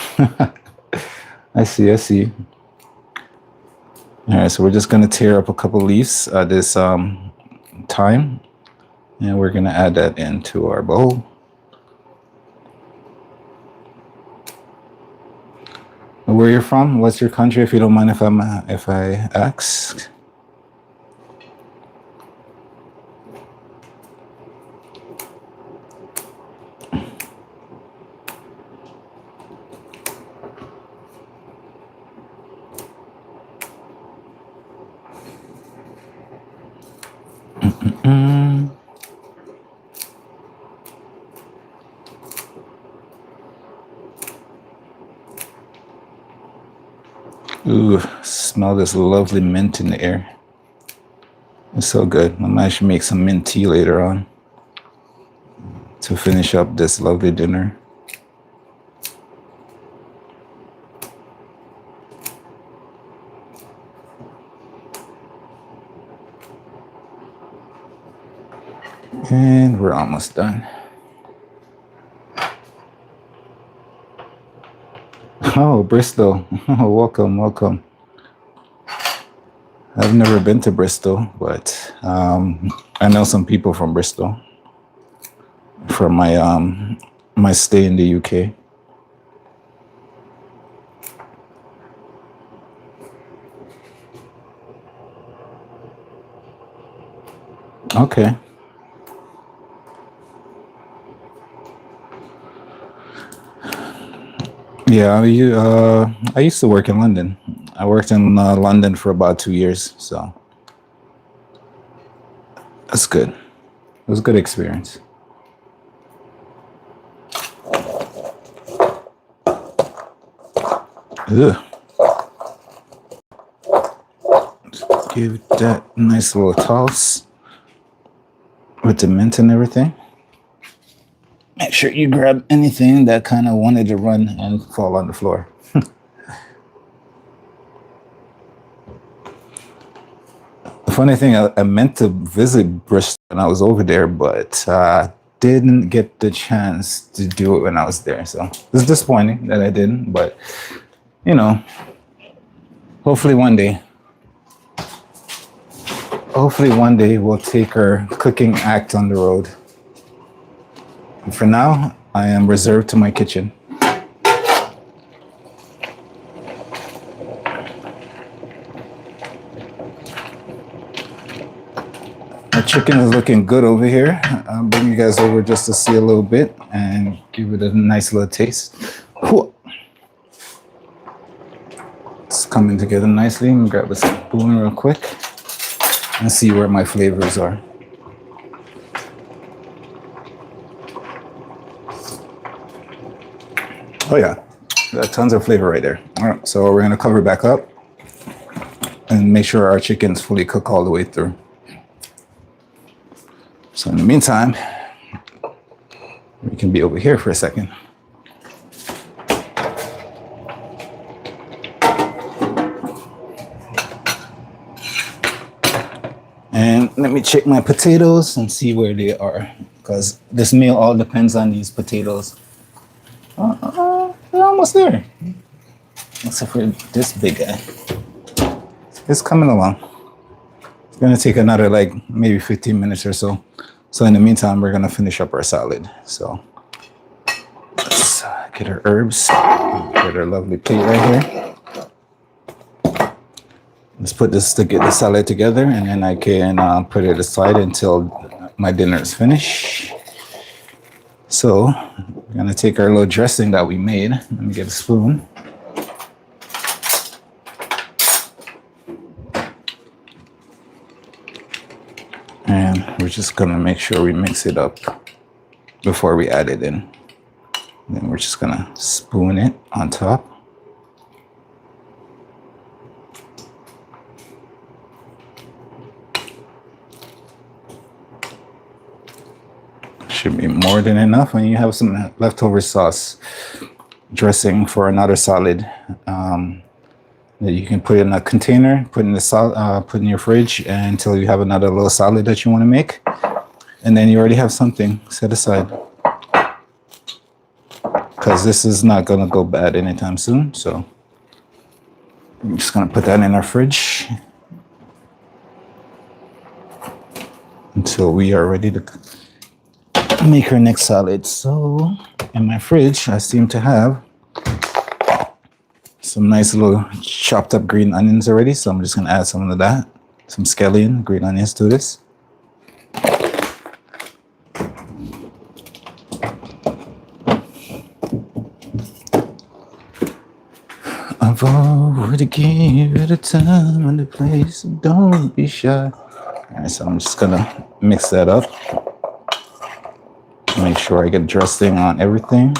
I see. All right, so we're just gonna tear up a couple leaves this thyme, and we're gonna add that into our bowl. Where you're from? What's your country? If you don't mind, if I ask. Ooh, smell this lovely mint in the air. It's so good. I might actually make some mint tea later on to finish up this lovely dinner. And we're almost done. Oh, Bristol. Oh, welcome, welcome. I've never been to Bristol, but I know some people from Bristol from my stay in the UK. Okay. Yeah, I used to work in London. I worked in London for about 2 years, so that's good. It was a good experience. Ugh. Give that nice little toss with the mint and everything. Make sure you grab anything that kind of wanted to run and fall on the floor. The funny thing, I meant to visit Bristol when I was over there, but didn't get the chance to do it when I was there. So it's disappointing that I didn't, but you know, hopefully one day. Hopefully one day we'll take our cooking act on the road. And for now, I am reserved to my kitchen. Our chicken is looking good over here. I'll bring you guys over just to see a little bit and give it a nice little taste. It's coming together nicely. I'm gonna grab a spoon real quick and see where my flavors are. Oh yeah, got tons of flavor right there. All right, so we're gonna cover it back up and make sure our chicken's fully cooked all the way through. So in the meantime, we can be over here for a second. And let me check my potatoes and see where they are, because this meal all depends on these potatoes. They're almost there. Except for this big guy. It's coming along. It's gonna take another like maybe 15 minutes or so. So in the meantime, we're gonna finish up our salad. So let's get our herbs, get our lovely plate right here. Let's put this to get the salad together, and then I can put it aside until my dinner is finished. So we're gonna take our little dressing that we made. Let me get a spoon. And we're just gonna make sure we mix it up before we add it in. Then we're just gonna spoon it on top. Should be more than enough. When you have some leftover sauce dressing for another salad, that you can put in a container, put in put in your fridge until you have another little salad that you want to make, and then you already have something set aside. Because this is not gonna go bad anytime soon, so I'm just gonna put that in our fridge until we are ready to make our next salad. So in my fridge, I seem to have some nice little chopped up green onions already. So I'm just gonna add some of that, some scallion green onions to this. I've already gave it a time and a place. Don't be shy. All right, so I'm just gonna mix that up. Make sure I get dressing on everything.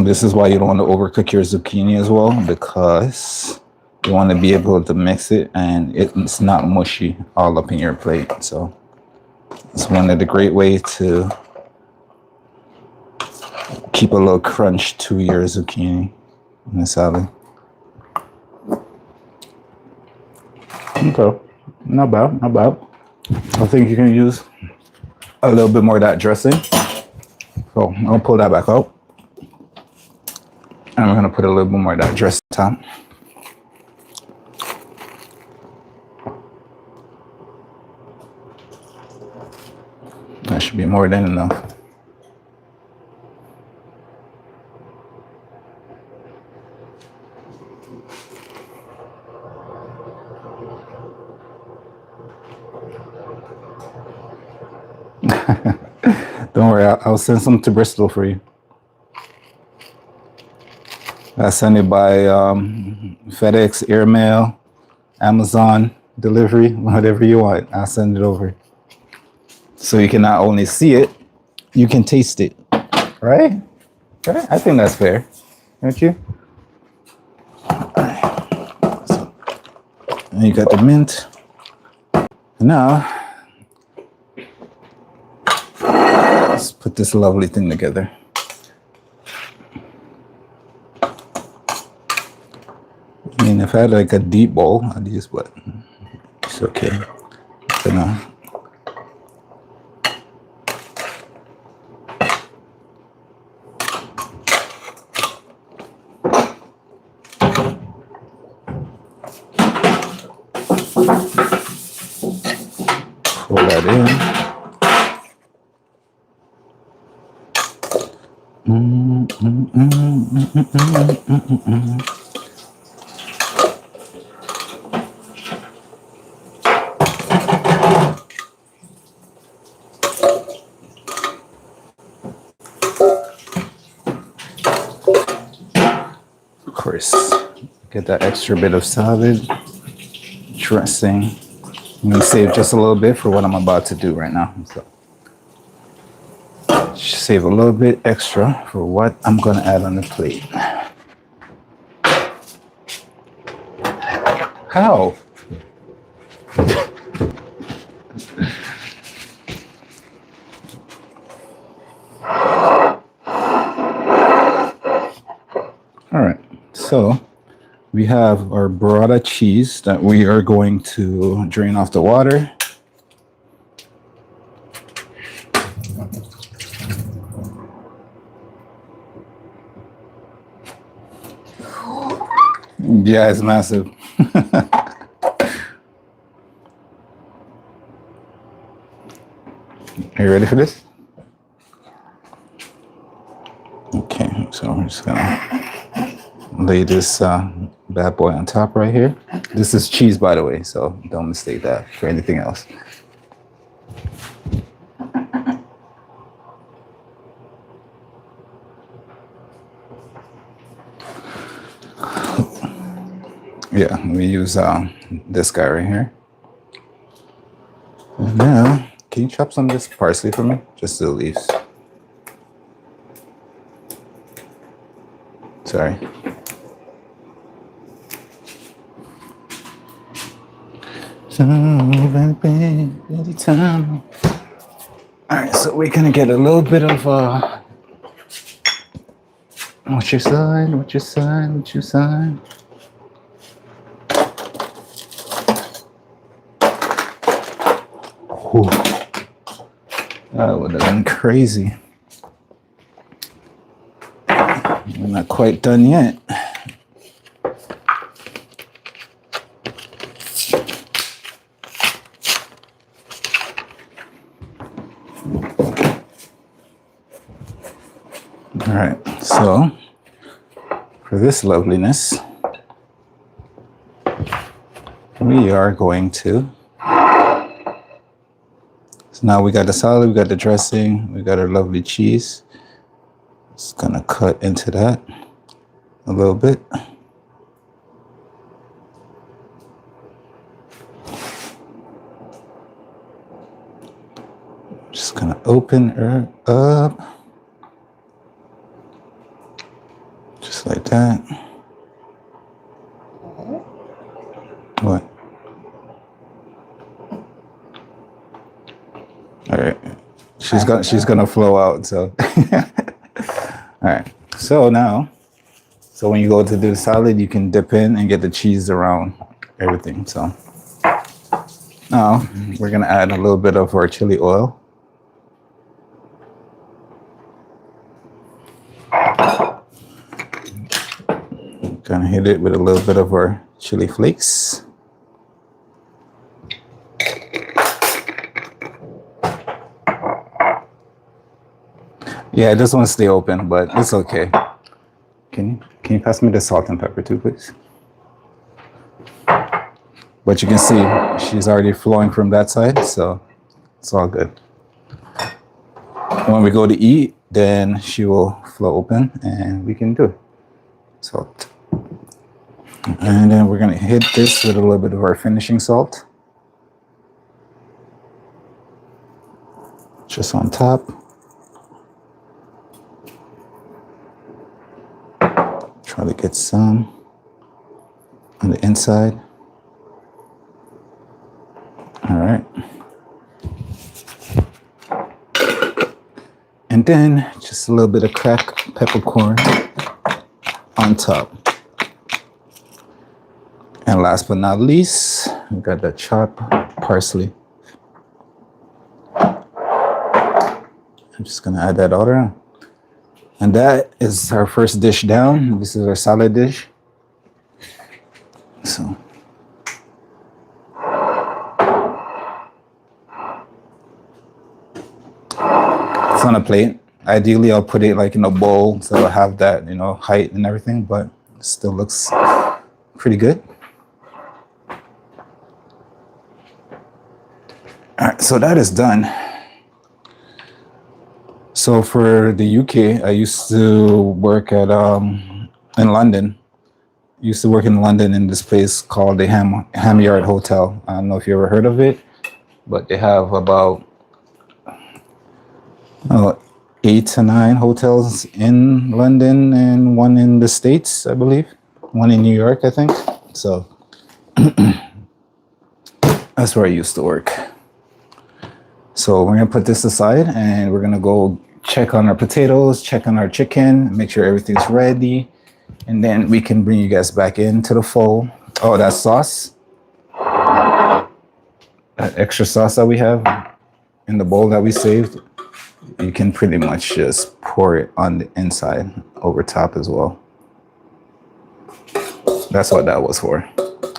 This is why you don't want to overcook your zucchini as well, because you want to be able to mix it and it's not mushy all up in your plate. So it's one of the great ways to keep a little crunch to your zucchini in the salad. Okay, not bad, not bad. I think you can use a little bit more of that dressing. So I'll pull that back out. And we're gonna put a little bit more of that dressing on top. That should be more than enough. Don't worry, I'll send some to Bristol for you. I'll send it by FedEx, airmail, Amazon delivery, whatever you want. I'll send it over. So you can not only see it, you can taste it. Right? Right? I think that's fair. Don't you? So, and you got the mint. Now, let's put this lovely thing together. I mean, if I had like a deep bowl, I'd use what? It's okay. But no. Pour that in. Of course, get that extra bit of salad dressing. I'm gonna save just a little bit for what I'm about to do right now. So save a little bit extra for what I'm gonna add on the plate. How? All right, so we have our burrata cheese that we are going to drain off the water. Yeah, it's massive. Are you ready for this? Okay, so we're just gonna lay this bad boy on top right here. This is cheese, by the way, so don't mistake that for anything else. Yeah, we use this guy right here. And now, can you chop some of this parsley for me? Just the leaves. Sorry. All right, so we're gonna get a little bit of what's your sign? What's your sign? What's your sign? Ooh. That would have been crazy. We're not quite done yet. All right, so for this loveliness, we are going to. So now we got the salad, we got the dressing, we got our lovely cheese. Just gonna cut into that a little bit. Just gonna open her up. that. What? All right. She's gonna flow out. So, all right. So now, so when you go to do the salad, you can dip in and get the cheese around everything. So now we're gonna add a little bit of our chili oil. Gonna hit it with a little bit of our chili flakes. Yeah, I just want to stay open, but it's okay. Can you pass me the salt and pepper too, please? But you can see she's already flowing from that side, so it's all good. When we go to eat, then she will flow open and we can do it. Salt. And then we're gonna hit this with a little bit of our finishing salt. Just on top. Try to get some on the inside. All right. And then just a little bit of cracked peppercorn on top. And last but not least, we got the chopped parsley. I'm just gonna add that all around. And that is our first dish down. This is our salad dish. So. It's on a plate. Ideally, I'll put it like in a bowl so I'll have that, height and everything, but it still looks pretty good. All right, so that is done. So for the UK, I used to work at in London. Used to work in London in this place called the Ham Yard Hotel. I don't know if you ever heard of it, but they have about 8 to 9 hotels in London and one in the States, I believe. One in New York, I think. So that's where I used to work. So we're gonna put this aside and we're gonna go check on our potatoes, check on our chicken, make sure everything's ready. And then we can bring you guys back into the fold. Oh, that sauce, that extra sauce that we have in the bowl that we saved, you can pretty much just pour it on the inside over top as well. That's what that was for.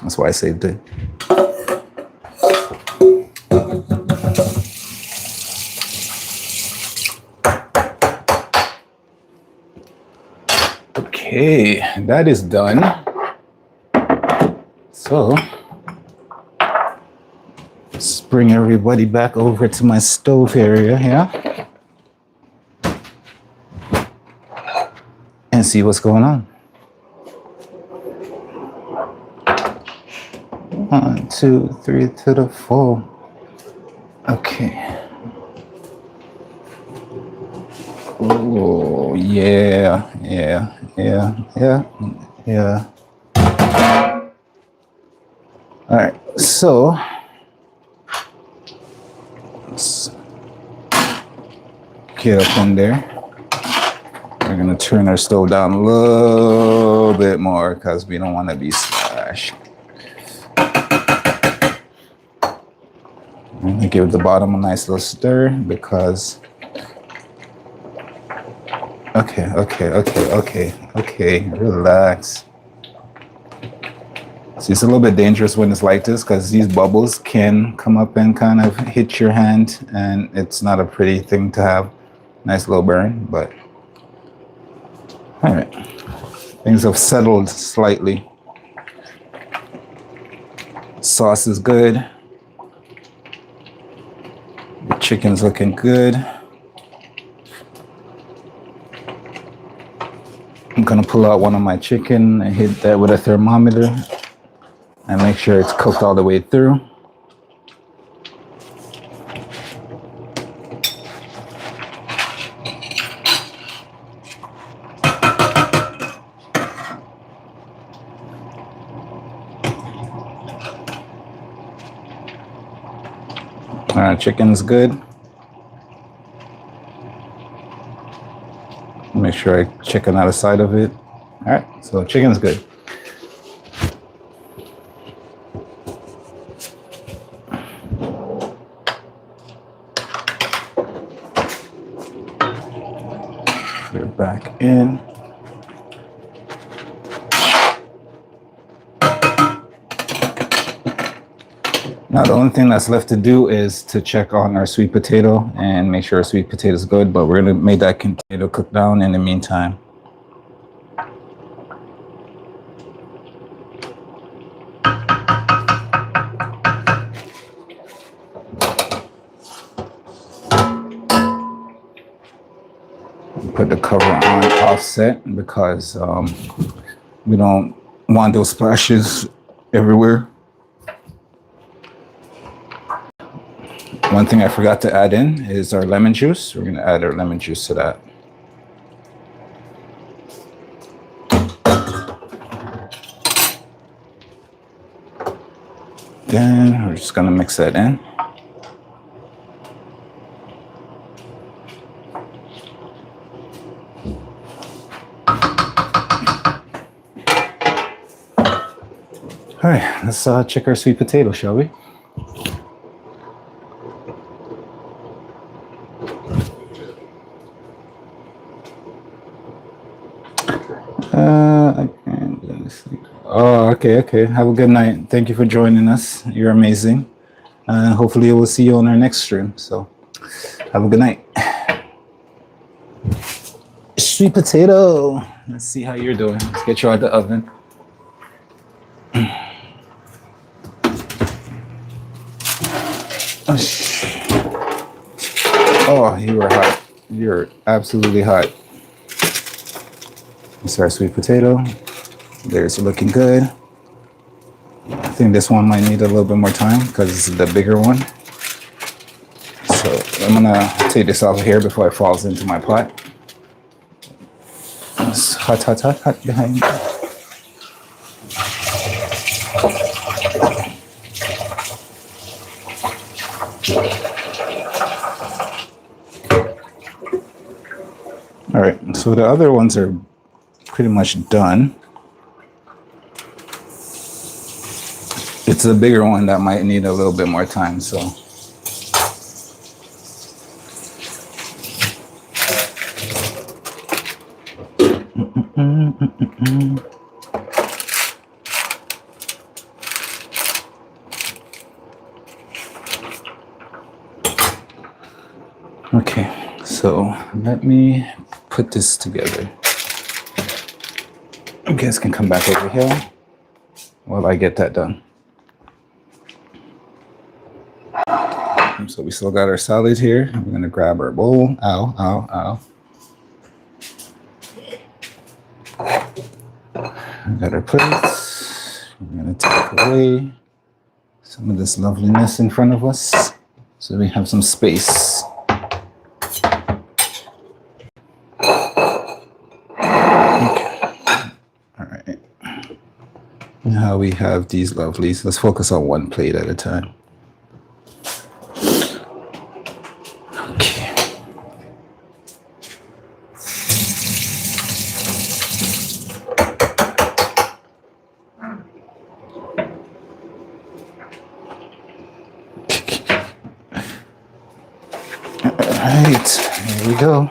That's why I saved it. Okay, that is done. So let's bring everybody back over to my stove area here and see what's going on. 1, 2, 3 to the 4. Okay. Oh, yeah. All right, so let's get up in there. We're gonna turn our stove down a little bit more because we don't want to be splashed. I'm gonna give the bottom a nice little stir because okay, relax. See, it's a little bit dangerous when it's like this because these bubbles can come up and kind of hit your hand and it's not a pretty thing to have. Nice little burn, but all right. Things have settled slightly. Sauce is good. The chicken's looking good. I'm gonna pull out one of my chicken and hit that with a thermometer and make sure it's cooked all the way through. our chicken's good. Make sure I check another side of it. All right, so chicken's good. Put it back in. Now the only thing that's left to do is to check on our sweet potato and make sure our sweet potato is good, but we're gonna make that potato cook down in the meantime. Put the cover on offset because we don't want those splashes everywhere. One thing I forgot to add in is our lemon juice. We're going to add our lemon juice to that. Then we're just going to mix that in. All right, let's check our sweet potato, shall we? Oh, okay. Have a good night. Thank you for joining us. You're amazing. Hopefully we'll see you on our next stream. So have a good night. Sweet potato. Let's see how you're doing. Let's get you out of the oven. Oh, you are hot. You're absolutely hot. It's our sweet potato. There's looking good. I think this one might need a little bit more time because this is the bigger one. So I'm gonna take this off of here before it falls into my pot. It's hot behind me. All right, so the other ones are pretty much done. It's the bigger one that might need a little bit more time, so. Okay, so let me put this together. You guys can come back over here while I get that done. So we still got our salad here. We're gonna grab our bowl. Ow. We got our plates. We're gonna take away some of this loveliness in front of us so we have some space. Now we have these lovelies. Let's focus on one plate at a time. Okay. All right, here we go.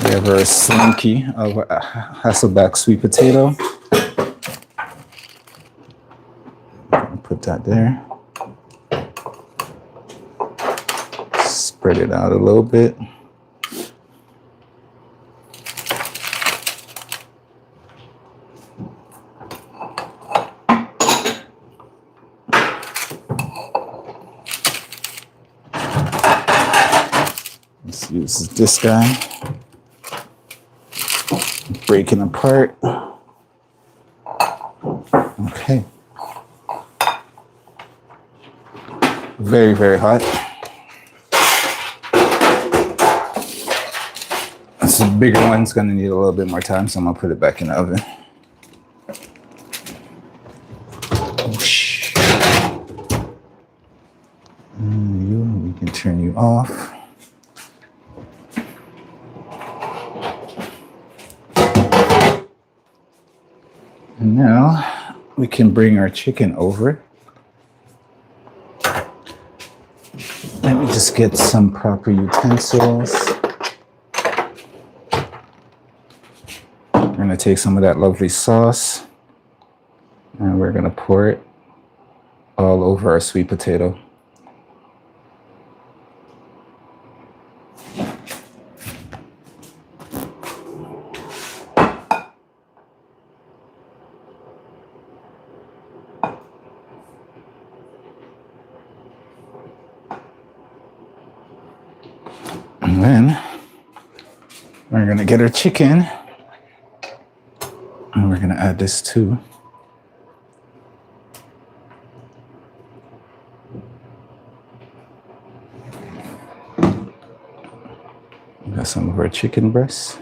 We have our slinky of Hasselback sweet potato. Put that there. Spread it out a little bit. Let's use this guy. Breaking apart. Okay. Very, very hot. This bigger one's gonna need a little bit more time, so I'm gonna put it back in the oven. Oh, Turn you off. And now we can bring our chicken over. Let me just get some proper utensils. We're going to take some of that lovely sauce and we're going to pour it all over our sweet potato. And then we're going to get our chicken and we're going to add this too. We got some of our chicken breasts.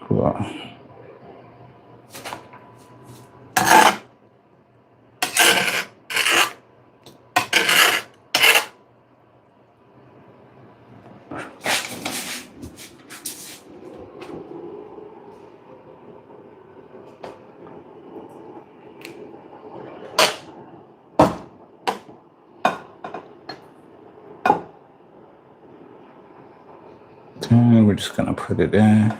Cool. And we're just gonna put it in.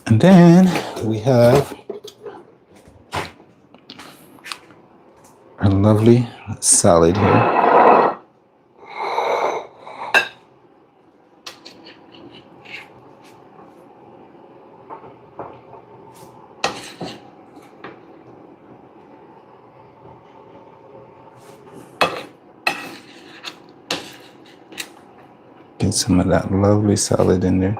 And then we have our lovely salad here. Get some of that lovely salad in there.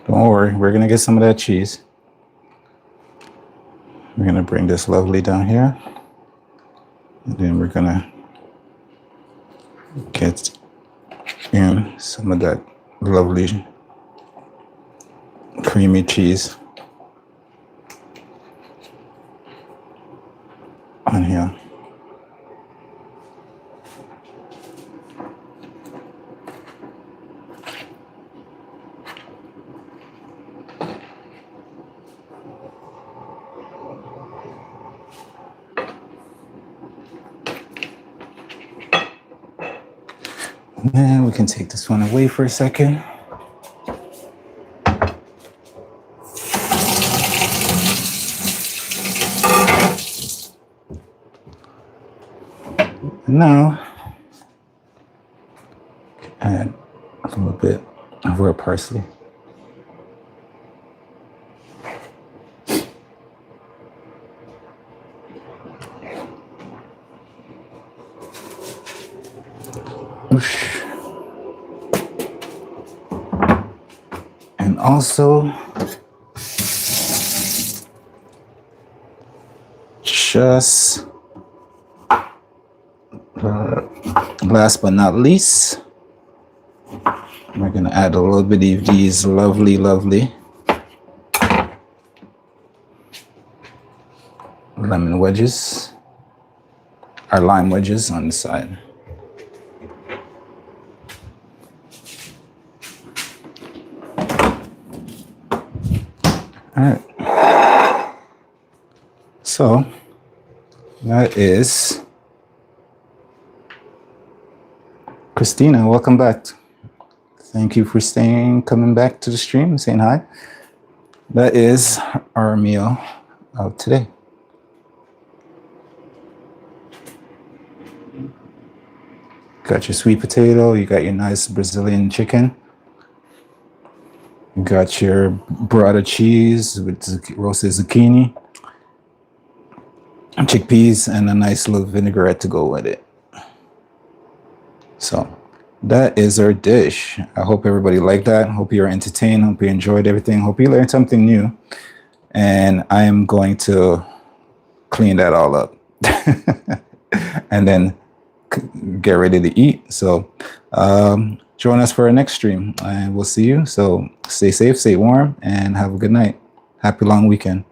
Don't worry, we're gonna get some of that cheese. We're gonna bring this lovely down here. And then we're gonna get in some of that lovely creamy cheese on here. And we can take this one away for a second. And now, add a little bit of our parsley. And also, just last but not least, we're going to add a little bit of these lovely lemon wedges, or lime wedges on the side. All right. So that is Christina. Welcome back. Thank you for coming back to the stream, saying hi. That is our meal of today. Got your sweet potato. You got your nice Brazilian chicken. You got your burrata cheese with roasted zucchini, chickpeas, and a nice little vinaigrette to go with it. So that is our dish. I hope everybody liked that. Hope you're entertained. Hope you enjoyed everything. Hope you learned something new. And I am going to clean that all up and then get ready to eat. So join us for our next stream, and we'll see you. So stay safe, stay warm, and have a good night. Happy long weekend.